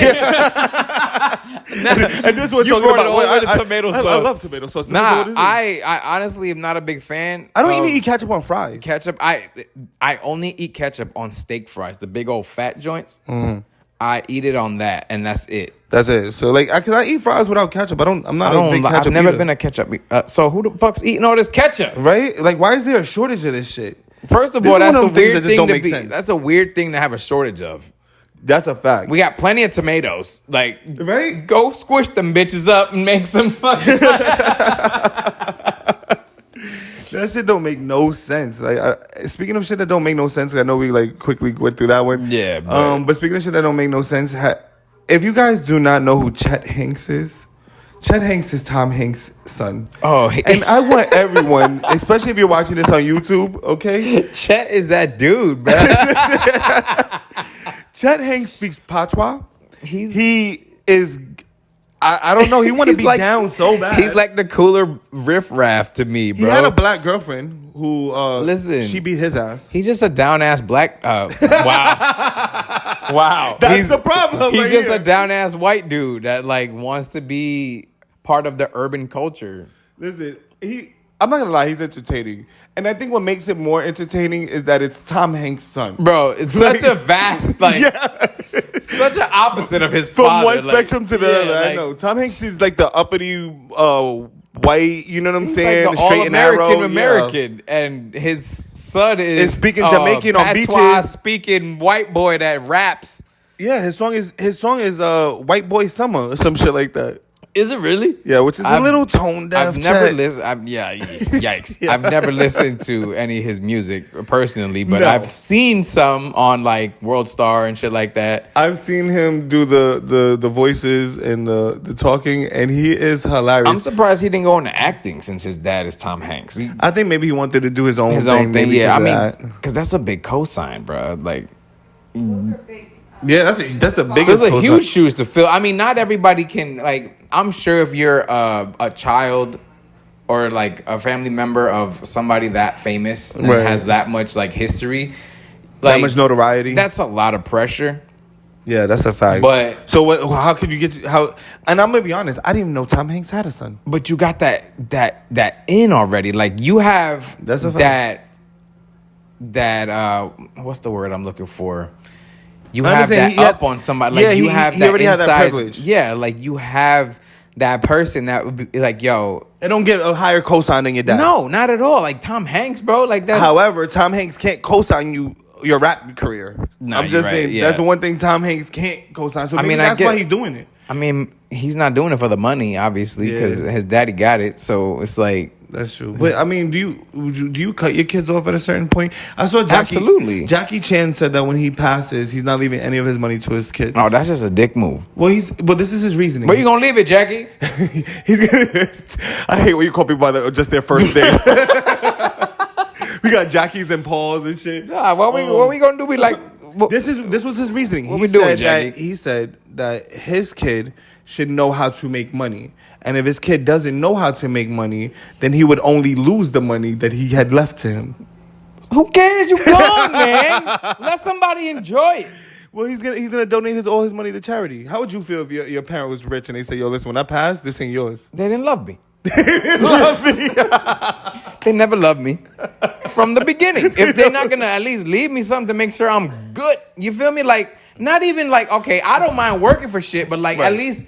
And this one You talking brought about it over to tomato sauce. I love tomato sauce. Nah, What is it? I honestly am not a big fan. I don't even of eat ketchup on fries. ketchup. I only eat ketchup on steak fries, the big old fat joints. Mm-hmm. I eat it on that, and that's it. That's it. So like, cause I eat fries without ketchup. I'm not a big ketchup I've never eater. been a ketchup. So who the fuck's eating all this ketchup? Right? Like, why is there a shortage of this shit? First of This all, is one that's of a them things weird that just thing don't to make be. sense. That's a weird thing to have a shortage of. That's a fact. We got plenty of tomatoes. Like, Right? go squish them bitches up and make some fucking. That shit don't make no sense. Like, speaking of shit that don't make no sense, I know we like quickly went through that one. Yeah, but speaking of shit that don't make no sense, if you guys do not know who Chet Hanks is, Chet Hanks is Tom Hanks' son. Oh, and I want everyone, especially if you're watching this on YouTube, okay? Chet is that dude, bro. Chet Hanks speaks patois. He's- He is. I don't know. He want to He's be like- down so bad. He's like the cooler riffraff to me, bro. he had a black girlfriend who. Listen. she beat his ass. He's just a down ass black. Wow. Wow. That's the problem. He's right just here. a down ass white dude that like wants to be part of the urban culture. Listen, I'm not gonna lie. He's entertaining, and I think what makes it more entertaining is that it's Tom Hanks' son. Bro, it's Like- such a vast, like, such an opposite of his From father. one like, spectrum to the yeah, other. I like, know. Tom Hanks is like the uppity white. You know what I'm he's saying? like the Straight and narrow. all-American yeah. American, and his son is speaking Jamaican on patois beaches. speaking white boy that raps. Yeah, his song is White Boy Summer or some shit like that. Is it really? Yeah, which is a little tone deaf. I've never Chet. listened. Yikes! Yeah. I've never listened to any of his music personally, but No. I've seen some on like World Star and shit like that. I've seen him do the voices and the talking, and he is hilarious. I'm surprised he didn't go into acting since his dad is Tom Hanks. I think maybe he wanted to do his own thing. Maybe yeah. I because of mean, because that's a big cosign, bro. Like, Those are big. that. That's the biggest. those are cosign. huge shoes to fill. I mean, not everybody can. Like, I'm sure if you're a child or like a family member of somebody that famous and Right. has that much like history, That like, much notoriety. that's a lot of pressure. Yeah, that's a fact. But- so what? How could you get how? And I'm gonna be honest. I didn't even know Tom Hanks had a son. But you got that in already. Like you have That's a fact. that what's the word I'm looking for? You I have understand. that He had- up on somebody. Like yeah, you he- have he that already had inside. that privilege. Yeah, like you have that person that would be like, yo. They don't get a higher cosign than your dad. No, not at all. Like Tom Hanks, bro. Like that's However, Tom Hanks can't cosign your rap career. Nah, I'm you're just right, saying yeah. that's the one thing Tom Hanks can't cosign. So I maybe mean, I that's get- why he's doing it. I mean, he's not doing it for the money, obviously, because Yeah. his daddy got it. So it's like, That's true. But I mean, do you cut your kids off at a certain point? I saw Absolutely. Jackie Chan said that when he passes, he's not leaving any of his money to his kids. oh, that's just a dick move. Well, this is his reasoning. Where you gonna leave it, Jackie? He's gonna. I hate when you call people by just their first name. We got Jackies and Pauls and shit. Nah, what we gonna do? We like. This was his reasoning. What we doing, He said that his kid should know how to make money. And if his kid doesn't know how to make money, then he would only lose the money that he had left to him. Who cares? You gone, man. Let somebody enjoy it. Well, he's gonna donate all his money to charity. How would you feel if your parent was rich and they say, "Yo, listen, when I pass, this ain't yours." They didn't love me. Love me. They never loved me from the beginning. If they're not gonna at least leave me something to make sure I'm good, you feel me? Like, not even like, okay, I don't mind working for shit, but like Right. at least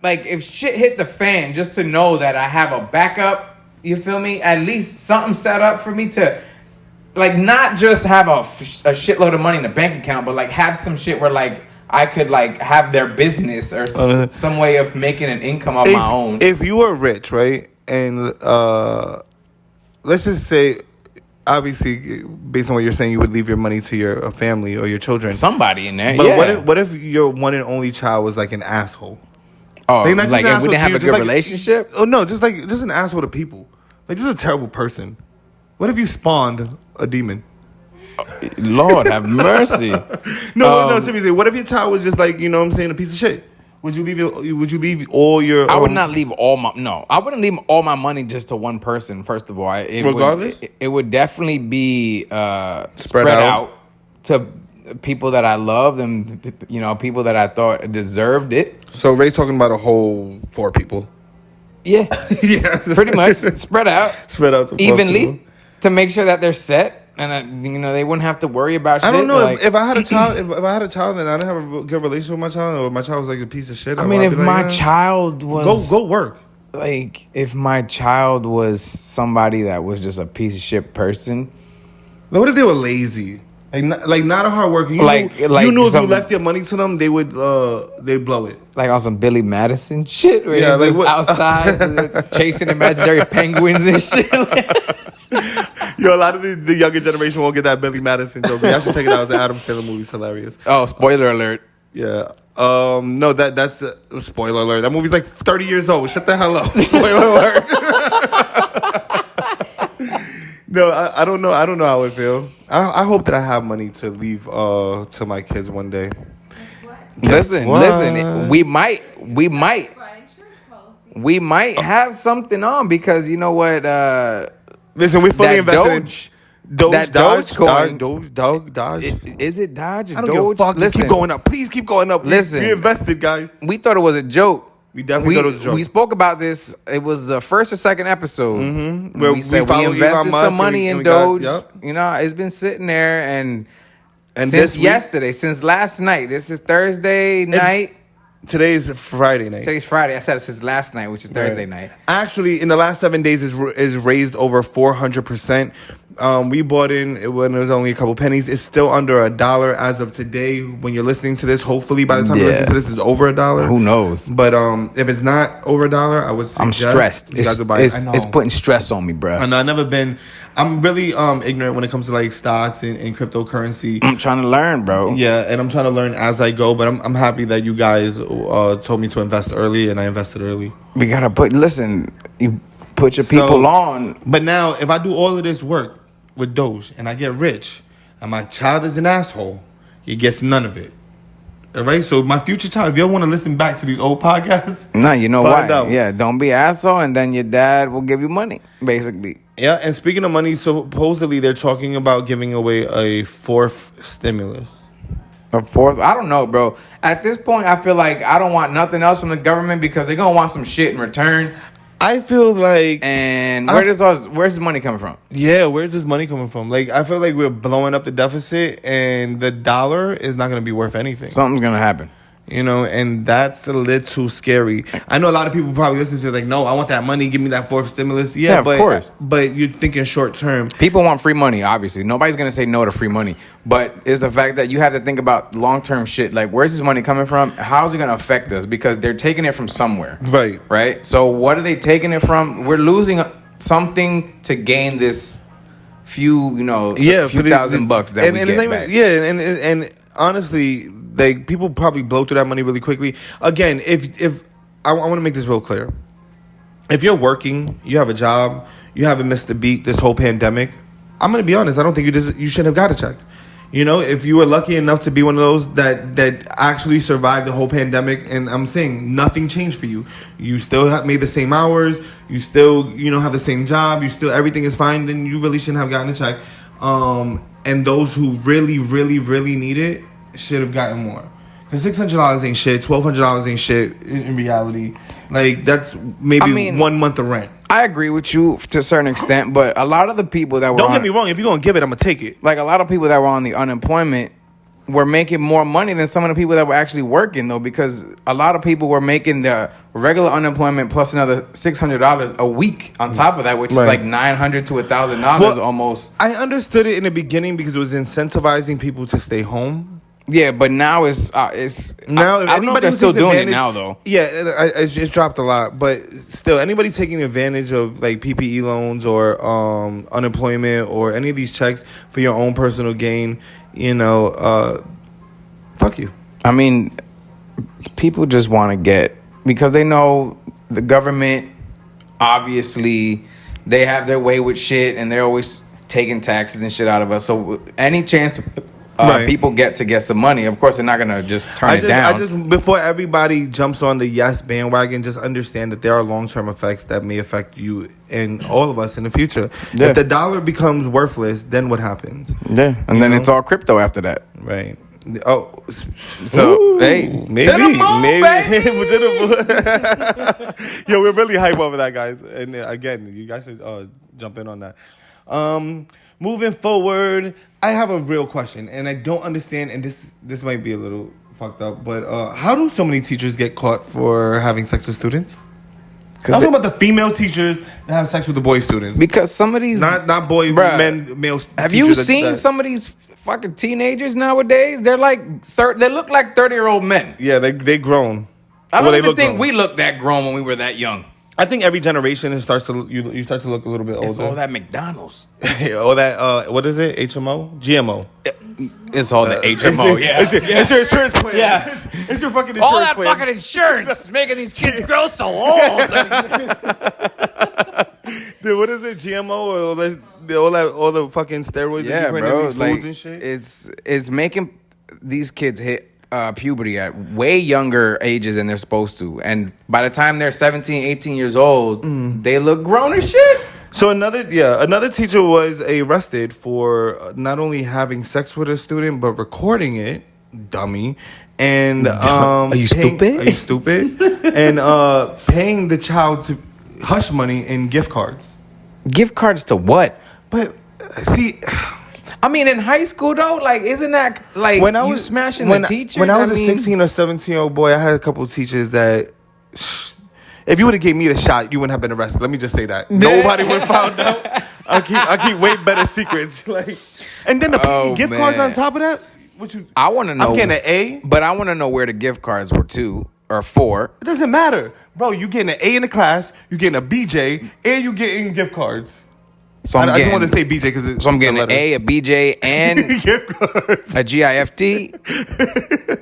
if shit hit the fan, just to know that I have a backup. You feel me? At least something set up for me to, like, not just have a shitload of money in the bank account, but like have some shit where like I could like have their business or some way of making an income of my own. If you are rich, right, and let's just say, obviously, based on what you're saying, you would leave your money to your family or your children. Somebody in there, But yeah. what if your one and only child was like an asshole? Oh, Like, not just like an if we asshole didn't to have you, a just good like- relationship? Oh no, just an asshole to people. Like, just a terrible person. What if you spawned a demon? Lord have mercy. No, seriously. What if your child was just like, you know what I'm saying, a piece of shit? Would you leave all your? I would not leave all my I wouldn't leave all my money just to one person. First of all, Regardless? it would definitely be spread out. out to people that I loved and people that I thought deserved it. So Ray's talking about a whole 4 people. Yeah, Yeah, pretty much spread out to 4 evenly people. to make sure that they're set and they wouldn't have to worry about shit. I don't know like, if I had a child. If I had a child and I didn't have a good relationship with my child, or my child was like a piece of shit. I mean, I'd if be like, my "Yeah, child was go work." like, if my child was somebody that was just a piece of shit person, Like, what if they were lazy? Like not a hard worker. You Like knew if some- you left your money to them, they'd blow it. like on some Billy Madison shit, where Yeah, he's like just what- outside chasing imaginary penguins and shit. Yo, a lot of the younger generation won't get that Billy Madison joke. You should check it out. It's an Adam Sandler movie. It's hilarious. Oh, spoiler alert. Yeah. No, that's a spoiler alert. That movie's like 30 years old. Shut the hell up. Spoiler alert. No, I don't know. I don't know how I feel. I hope that I have money to leave to my kids one day. Listen, what? listen. We might My insurance policy. we might have something on because you know what? Listen, we fully That invested in that Dodge, Dogecoin- Dodge. Is it Dodge? I don't give a fuck. Just keep going up. Please keep going up. Listen. We invested, guys. We thought it was a joke. We definitely thought it was a joke. We spoke about this. It was the first or second episode. Mm-hmm. Where We said we follow Elon invested Musk some and money we- in and we got- Doge. yep. You know, it's been sitting there and And since this week- yesterday, since last night. This is Thursday night. Today's Friday night. Today's Friday. I said it since last night, which is Thursday night. Actually, in the last 7 days, is raised over 400%. We bought in when it was only a couple pennies. It's still under $1 as of today. When you're listening to this, hopefully by the time you Yeah. listen to this, it's over $1. Who knows? But if it's not over $1, I would suggest I'm stressed. you guys would buy it. I know. It's putting stress on me, bro. And I've never been. I'm really ignorant when it comes to like stocks and cryptocurrency. I'm trying to learn, bro. Yeah, and I'm trying to learn as I go. But I'm happy that you guys told me to invest early, and I invested early. We gotta listen. You put your people on. But now, if I do all of this work with Doge and I get rich, and my child is an asshole, he gets none of it. All right. So my future child, if you all want to listen back to these old podcasts, No, you know find why? out. Yeah, don't be an asshole, and then your dad will give you money, basically. Yeah. And speaking of money, supposedly they're talking about giving away a 4th stimulus. A 4th, I don't know, bro. At this point, I feel like I don't want nothing else from the government because they're gonna want some shit in return. I feel like, And where's the money coming from? yeah, where's this money coming from? Like, I feel like we're blowing up the deficit, and the dollar is not going to be worth anything. Something's gonna happen. You know, and that's a little scary. I know a lot of people probably listen to it like, no, I want that money. Give me that 4th stimulus. Yeah, of but, course. But you're thinking short term. People want free money, obviously. Nobody's gonna say no to free money. But it's the fact that you have to think about long-term shit. Like, where's this money coming from? How's it gonna affect us? Because they're taking it from somewhere. Right. Right? So what are they taking it from? We're losing something to gain this few, Yeah, few for $1,000 bucks that we it's get not even- back. Yeah, and honestly, like, people probably blow through that money really quickly. Again, if I want to make this real clear. If you're working, you have a job, you haven't missed a beat this whole pandemic, I'm going to be honest, I don't think you should have got a check. You know, if you were lucky enough to be one of those that actually survived the whole pandemic, and I'm saying nothing changed for you. You still have made the same hours. You still, have the same job. You still, everything is fine. Then you really shouldn't have gotten a check. And those who really, really, really need it should have gotten more. Because $600 ain't shit. $1,200 ain't shit in reality. Like, that's maybe 1 month of rent. I agree with you to a certain extent, but a lot of the people that were Don't get me wrong. If you're going to give it, I'm going to take it. like a lot of people that were on the unemployment were making more money than some of the people that were actually working, though, because a lot of people were making the regular unemployment plus another $600 a week on top of that, which is like $900 to $1,000 almost. I understood it in the beginning because it was incentivizing people to stay home. Yeah, but now it's Now, I don't know if anybody they're who still takes doing it advantage- now, though. Yeah, it's dropped a lot, but still, anybody taking advantage of like PPE loans or unemployment or any of these checks for your own personal gain, fuck you. I mean, people just want to get, because they know the government, obviously, they have their way with shit and they're always taking taxes and shit out of us. So any chance people get some money. Of course, they're not gonna just turn it down. I just before everybody jumps on the yes bandwagon, just understand that there are long-term effects that may affect you and all of us in the future. Yeah. If the dollar becomes worthless, then what happens? Yeah, and then it's all crypto after that. Right. Oh, So hey, maybe, to the moon, baby. To the moon. Yo, we're really hype over that, guys. And again, you guys should jump in on that. Moving forward, I have a real question, and I don't understand. And this might be a little fucked up, but how do so many teachers get caught for having sex with students? I'm talking about the female teachers that have sex with the boy students. Because some of these not boy, men, male. Have you seen some of these fucking teenagers nowadays? They're like they look like 30-year-old men. Yeah, they grown. I don't even think grown. we looked that grown when we were that young. I think every generation you start to look a little bit older. It's all that McDonald's. All that what is it? HMO? GMO. It's all the HMO. Yeah, it's your insurance plan. Yeah, it's your fucking insurance all that plan. fucking insurance making these kids grow so old. Dude, what is it? GMO or all the fucking steroids that you put in these foods and shit? It's making these kids hit puberty at way younger ages than they're supposed to, and by the time they're 17, 18 years old, they look grown as shit. So another teacher was arrested for not only having sex with a student but recording it, dummy, and Are you stupid? Are you stupid? And paying the child to hush money in gift cards. Gift cards to what? But see, I mean, in high school though, like, isn't that like when I you was smashing the teacher? When I was a 16 or 17-year-old boy, I had a couple of teachers that, if you would have gave me the shot, you wouldn't have been arrested. Let me just say that. Nobody would have found out. I keep way better secrets. Like, and then the gift cards on top of that. I want to know. I'm getting an A, but I want to know where the gift cards were to or for. It doesn't matter, bro. You getting an A in the class, you getting a BJ, and you getting gift cards. So I just want to say BJ because I'm getting an A, a BJ, and gift cards. A GIFT.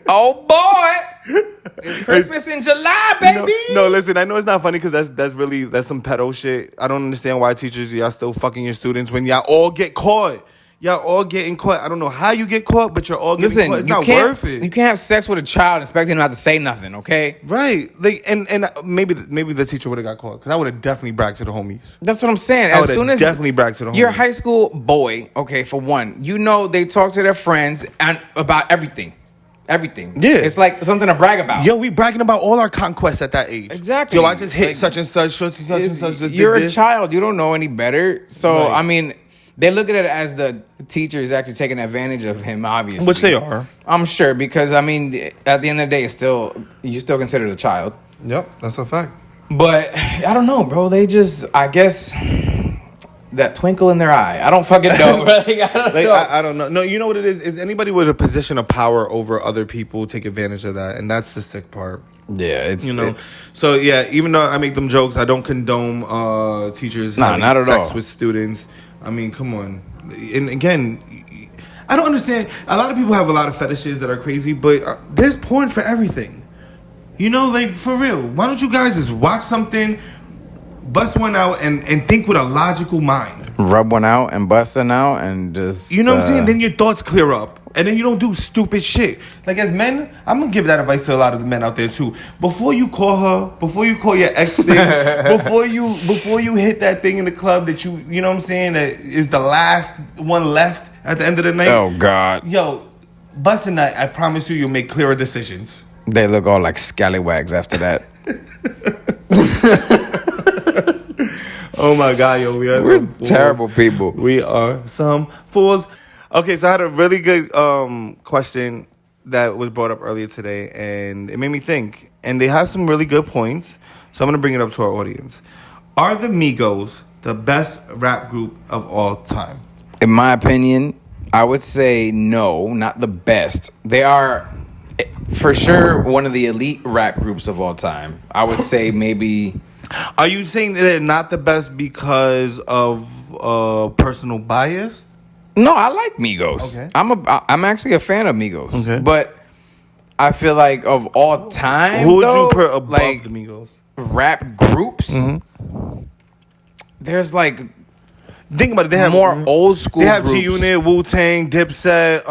Oh boy, it's Christmas in July, baby. No, listen. I know it's not funny because that's some pedo shit. I don't understand why teachers y'all still fucking your students when y'all all get caught. Y'all all getting caught. I don't know how you get caught, but you're all getting caught. It's not worth it. You can't have sex with a child and expect him not to say nothing, okay? Right. Like, and maybe the teacher would have got caught because I would have definitely bragged to the homies. That's what I'm saying. As soon as definitely bragged to the homies. You're a high school boy, okay, for one. You know they talk to their friends and about everything. Everything. Yeah. It's like something to brag about. Yo, we bragging about all our conquests at that age. Exactly. Yo, I just hit such and such, such and such. You're a child. You don't know any better. So, right. I mean, they look at it as the teacher is actually taking advantage of him, obviously. Which they are. I'm sure, because, I mean, at the end of the day, you still considered a child. Yep, that's a fact. But, I don't know, bro. They just, I guess, that twinkle in their eye. I don't fucking know. I don't know. No, you know what it is? Is anybody with a position of power over other people take advantage of that? And that's the sick part. Yeah, it's... So, yeah, even though I make them jokes, I don't condone teachers having not at sex all. with students. I mean, come on. And again, I don't understand. A lot of people have a lot of fetishes that are crazy, but there's porn for everything. You know, like, for real. Why don't you guys just watch something, bust one out, and think with a logical mind? Rub one out and bust one out and just... You know what I'm saying? Then your thoughts clear up. And then you don't do stupid shit. Like, as men, I'm going to give that advice to a lot of the men out there, too. Before you call her, before you call your ex thing, before you hit that thing in the club that you know what I'm saying, that is the last one left at the end of the night. Oh, God. Yo, bust a nut, I promise you'll make clearer decisions. They look all like scallywags after that. Oh, my God, yo. We're terrible people. We are some fools. Okay, so I had a really good question that was brought up earlier today, and it made me think. And they have some really good points, so I'm going to bring it up to our audience. Are the Migos the best rap group of all time? In my opinion, I would say no, not the best. They are, for sure, one of the elite rap groups of all time. I would say maybe... Are you saying that they're not the best because of personal bias? No, I like Migos. Okay. I'm actually a fan of Migos. Okay. But I feel like of all time, who would though, you put above like, the Migos? Rap groups? There's like... think about it. They have more old school. They have groups. G-Unit, Wu-Tang, Dipset,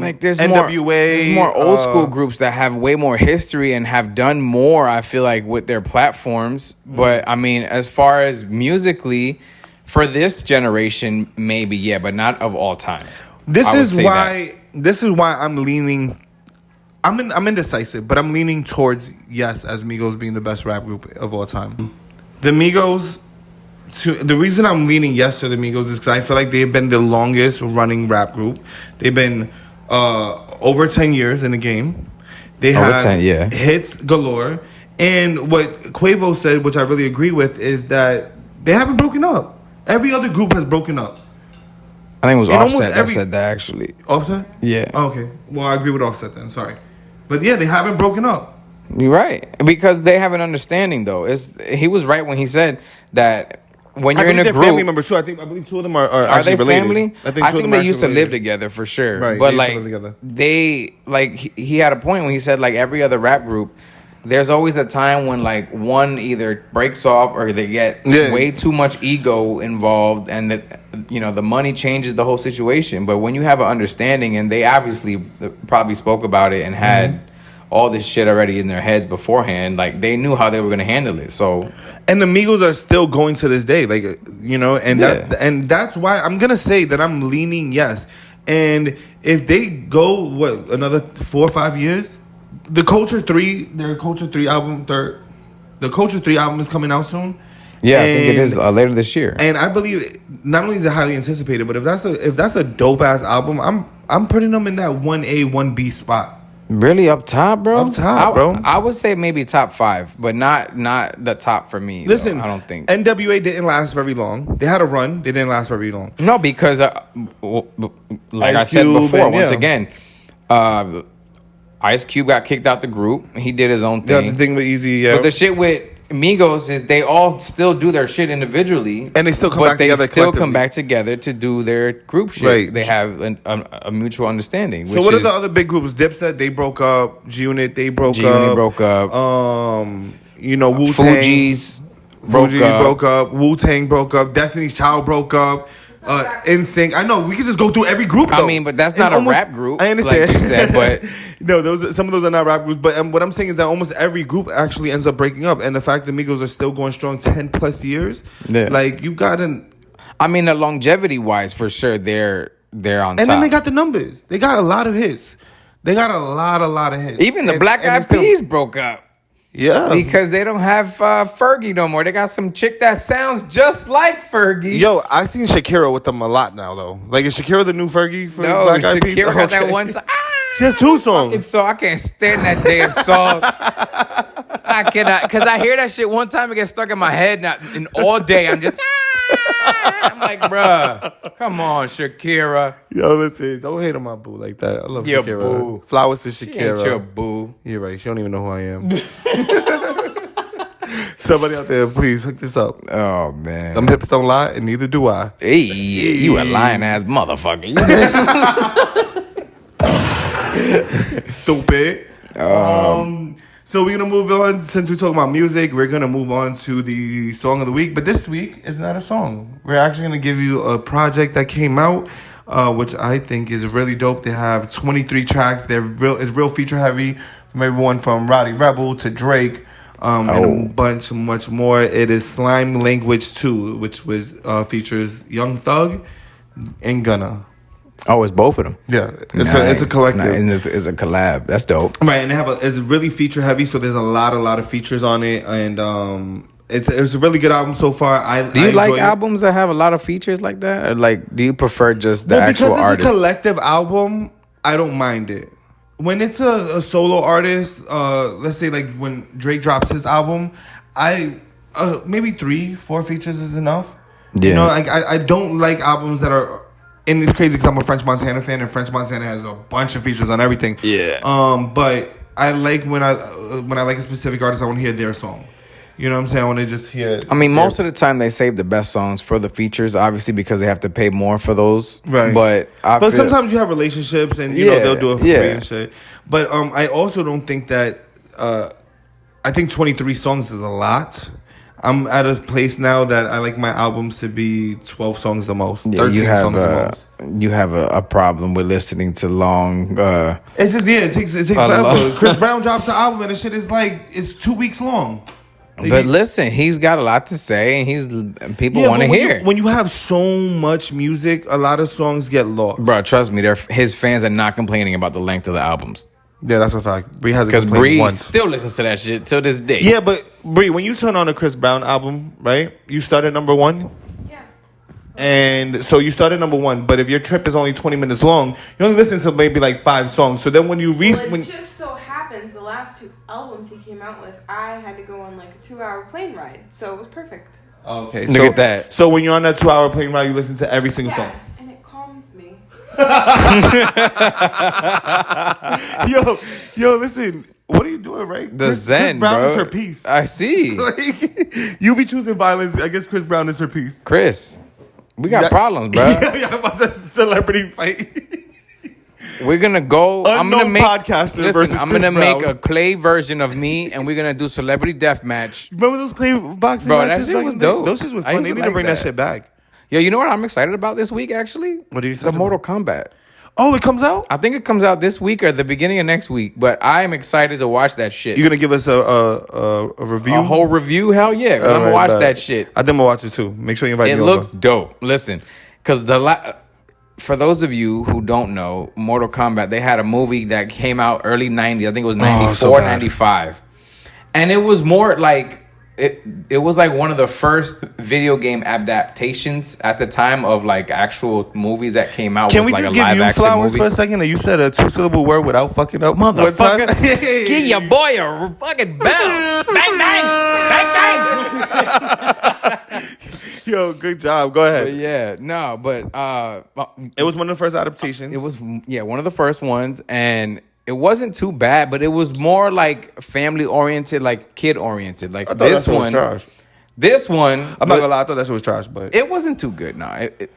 Like there's NWA. there's more old school groups that have way more history and have done more. I feel like with their platforms, but I mean, as far as musically, for this generation, maybe yeah, but not of all time. This is why I'm leaning. I'm indecisive, but I'm leaning towards yes as Migos being the best rap group of all time. The Migos. The reason I'm leaning yes to the Migos is because I feel like they've been the longest running rap group. They've been over 10 years in the game. They have hits galore. And what Quavo said, which I really agree with, is that they haven't broken up. Every other group has broken up. I think it was Offset that said that, actually. Offset? Yeah. Oh, okay. Well, I agree with Offset then. Sorry. But yeah, they haven't broken up. You're right. Because they have an understanding, though. He was right when he said that when you're in a group, family members too. I believe two of them are actually they related. family? I think they used to live together for sure. Right, but they like used to live together. they like he had a point when he said like every other rap group, there's always a time when like one either breaks off or they get way too much ego involved, and that the money changes the whole situation. But when you have an understanding, and they obviously probably spoke about it and had all this shit already in their heads beforehand, like they knew how they were gonna handle it. So, and the Migos are still going to this day, like and that's why I'm gonna say that I'm leaning yes. And if they go another 4 or 5 years, their Culture 3 album, the Culture 3 album is coming out soon. Yeah, I think it is later this year. And I believe not only is it highly anticipated, but if that's a dope ass album, I'm putting them in that 1A 1B spot. Really up top, bro? Up top, bro. I would say maybe top 5, but not the top for me. Listen, I don't think NWA didn't last very long. They had a run. They didn't last very long. No, because like I said before, once again, Ice Cube got kicked out the group. He did his own thing. Yeah, the thing with Easy, yeah. But the shit with Migos is they all still do their shit individually, and they still come back together. But they still come back together to do their group shit. Right. They have a mutual understanding. So what are the other big groups? Dipset, they broke up. G-Unit, they broke up. Wu-Tang. Fugees broke up. Wu-Tang broke up. Destiny's Child broke up. NSYNC. I know we could just go through every group. Though. I mean, but that's not a rap group. I understand. Like you said, but no, some of those are not rap groups. But what I'm saying is that almost every group actually ends up breaking up, and the fact that Migos are still going strong 10+ years, like you gotta. I mean, the longevity wise, for sure, they're on top. And then they got the numbers. They got a lot of hits. They got a lot of hits. Even the Black Eyed Peas broke up. Yeah. Because they don't have Fergie no more. They got some chick that sounds just like Fergie. Yo, I seen Shakira with them a lot now, though. Like, is Shakira the new Fergie for Black Eyed Peas? Shakira got that one song. She has 2 songs. So I can't stand that damn song. I cannot. Because I hear that shit one time, it gets stuck in my head, and all day I'm just... I'm like, bruh, come on, Shakira. Yo, listen, don't hate on my boo like that. I love your Shakira. Boo. Flowers to Shakira. She ain't your boo. You're right. She don't even know who I am. Somebody out there, please hook this up. Oh, man. Them hips don't lie, and neither do I. Hey, you a lying ass motherfucker. Stupid. So we're going to move on. Since we're talking about music, we're going to move on to the song of the week. But this week is not a song. We're actually going to give you a project that came out, which I think is really dope. They have 23 tracks. It's real feature heavy, from everyone from Roddy Rebel to Drake, and a bunch much more. It is Slime Language 2, which features Young Thug and Gunna. Oh, it's both of them. Yeah, it's a collective. And it's a collab. That's dope. Right, and it's really feature heavy, so there's a lot of features on it, and it's a really good album so far. Do you like albums that have a lot of features like that, or like do you prefer just the actual artist? Because it's a collective album, I don't mind it. When it's a solo artist, let's say like when Drake drops his album, maybe 3-4 features is enough. Yeah. You know, like I don't like albums that are. And it's crazy because I'm a French Montana fan, and French Montana has a bunch of features on everything. Yeah. But I like when I like a specific artist, I want to hear their song. You know what I'm saying? I want to just hear. I mean, most of the time they save the best songs for the features, obviously because they have to pay more for those. Right. But sometimes you have relationships, and you know they'll do it for free and shit. But I also don't think that. I think 23 songs is a lot. I'm at a place now that I like my albums to be 12 songs the most. Yeah, 13 songs the most. you have a problem with listening to long. It's just it takes forever. Chris Brown drops the album and the shit is like it's 2 weeks long. But listen, he's got a lot to say, and people want to hear. When you have so much music, a lot of songs get lost. Bro, trust me, his fans are not complaining about the length of the albums. Yeah, that's a fact. Bree hasn't Because complained Bree once. still listens to that shit till this day. Yeah, but Bree, when you turn on a Chris Brown album, right? You start at number 1. Yeah. And so you start at number 1, but if your trip is only 20 minutes long, you only listen to maybe like 5 songs. So then when you Just so happens the last 2 albums he came out with, I had to go on like a 2-hour plane ride, so it was perfect. Okay, Look at that. So when you're on that 2-hour plane ride, you listen to every single song. And it calms me. Yo, listen. What are you doing, right? The Zen, Chris Brown bro. is her piece. I see. Like, you be choosing violence. I guess Chris Brown is her piece. Chris, we got problems, bro. Yeah, about to celebrity fight. We're gonna go. I'm gonna make podcaster versus listen. I'm gonna Chris make Brown. a clay version of me, and we're gonna do celebrity death match. Remember those clay boxing Bro, that matches shit back was in the day? dope. Those shits was I fun. used They to need to like bring that that. shit back. Yo, you know what I'm excited about this week? Actually, What are you the excited Mortal about? Kombat. Oh, it comes out? I think it comes out this week or the beginning of next week. But I am excited to watch that shit. You gonna give us a review? A whole review? Hell yeah! 'Cause I'm gonna watch that shit. I think I'm gonna watch it too. Make sure you invite It me looks over. dope. Listen, because for those of you who don't know, Mortal Kombat, they had a movie that came out early 90s. I think it was 94, so bad. 95. And it was more like, it was like one of the first video game adaptations at the time of like actual movies that came out. Can with we like just a give live you action flowers movie. for a second? That you said a 2-syllable word without fucking up. Motherfucker, One time? give your boy a fucking bell. Bang, bang, bang, bang. Yo, good job. Go ahead. But yeah, no, but It was one of the first adaptations. it was one of the first ones, and it wasn't too bad, but it was more like family oriented, like kid oriented. Like I thought this that shit was one, trash. this one, I'm not gonna lie. I thought that shit was trash, but it wasn't too good. No,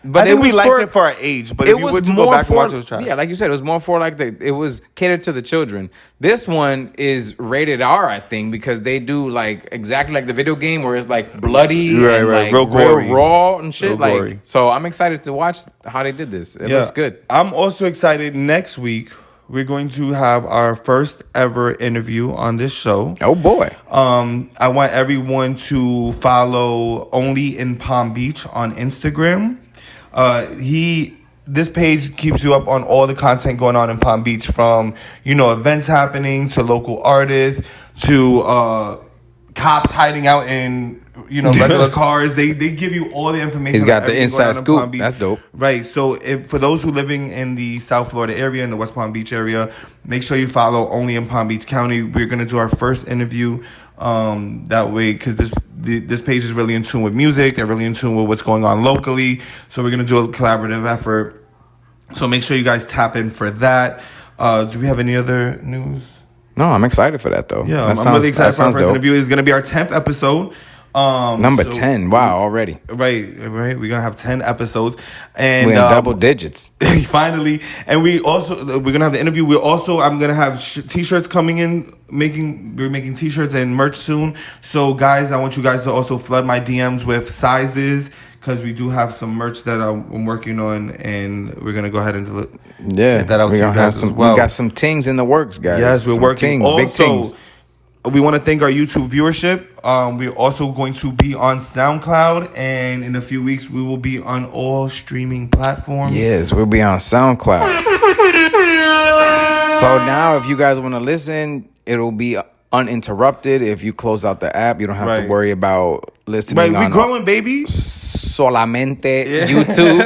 but I think we was liked it for our age. But if you were to go back and watch it, it was trash. Yeah, like you said, it was more for like it was catered to the children. This one is rated R, I think, because they do like exactly like the video game where it's like bloody, Right, and right. like Real gory. raw and shit. Real Like, gory. so I'm excited to watch how they did this. It looks good. I'm also excited. Next week, we're going to have our first ever interview on this show. Oh boy. I want everyone to follow Only in Palm Beach on Instagram. This page keeps you up on all the content going on in Palm Beach, from events happening to local artists to cops hiding out in regular cars. They give you all the information. He's got on the everything inside going on in scoop. Palm Beach. That's dope. Right. So for those who living in the South Florida area, in the West Palm Beach area, make sure you follow Only in Palm Beach County. We're gonna do our first interview that way, because this page is really in tune with music. They're really in tune with what's going on locally. So we're gonna do a collaborative effort. So make sure you guys tap in for that. Do we have any other news? No, I'm excited for that though. Yeah, That I'm really excited for our sounds first dope. interview. It's gonna be our 10th episode. Number 10. Wow, already. Right. We're gonna have 10 episodes, and We're in double digits. finally. And we're gonna have the interview. I'm gonna have t-shirts coming in. We're making t-shirts and merch soon. So guys, I want you guys to also flood my DMs with sizes, because we do have some merch that I'm working on, and we're gonna go ahead and get that out to you guys as well. We got some tings in the works, guys. Yes, we're Some working. Tings, big tings. We want to thank our YouTube viewership. We're also going to be on SoundCloud, and in a few weeks we will be on all streaming platforms. Yes, we'll be on SoundCloud. So now, if you guys want to listen, it'll be uninterrupted. If you close out the app, you don't have to worry about listening. Right, on we're growing, baby. Solamente YouTube.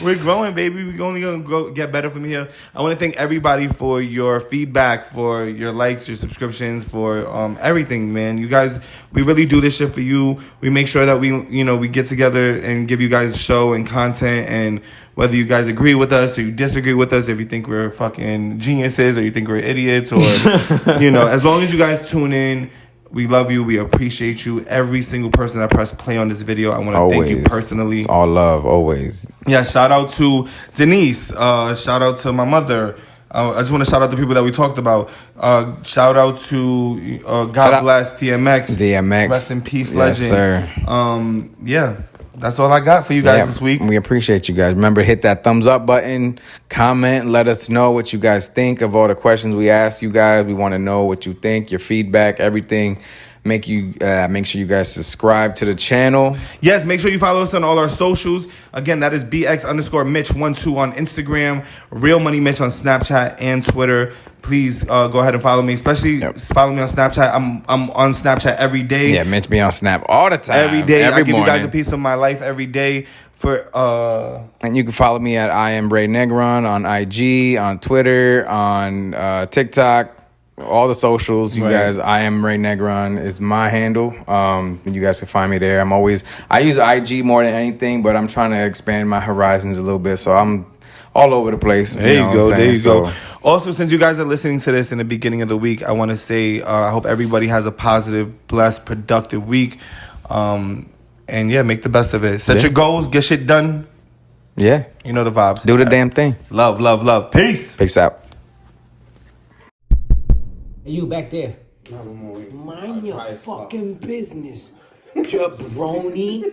We're growing, baby. We're only gonna get better from here. I want to thank everybody for your feedback, for your likes, your subscriptions, for everything, man. You guys, we really do this shit for you. We make sure that we get together and give you guys show and content, and whether you guys agree with us or you disagree with us, if you think we're fucking geniuses or you think we're idiots, or as long as you guys tune in. We love you. We appreciate you. Every single person that pressed play on this video, I want to thank you personally. It's all love, always. Yeah, shout out to Denise. Shout out to my mother. I just want to shout out the people that we talked about. Shout out to Shout God out- bless DMX. DMX. Rest in peace, Yes, legend. sir. Yeah, that's all I got for you guys this week. We appreciate you guys. Remember, hit that thumbs up button, comment, let us know what you guys think of all the questions we asked you guys. We want to know what you think, your feedback, everything. Make sure you guys subscribe to the channel. Yes, make sure you follow us on all our socials. Again, that is BX_Mitch12 on Instagram, Real Money Mitch on Snapchat and Twitter. Please go ahead and follow me, especially follow me on Snapchat. I'm on Snapchat every day. Yeah, Mitch be on Snap all the time. Every day. I give morning. you guys a piece of my life every day. And you can follow me at I am Ray Negron on IG, on Twitter, on TikTok. All the socials, you guys. I am Ray Negron is my handle. You guys can find me there. I use IG more than anything, but I'm trying to expand my horizons a little bit, so I'm all over the place. There you go. There you So, go. Also, since you guys are listening to this in the beginning of the week, I want to say I hope everybody has a positive, blessed, productive week. And yeah, make the best of it. Set your goals, get shit done. Yeah, You know the vibes. do the damn thing. Love, love, love. Peace. Peace out. Hey, you back there. Mind your fucking business, jabroni.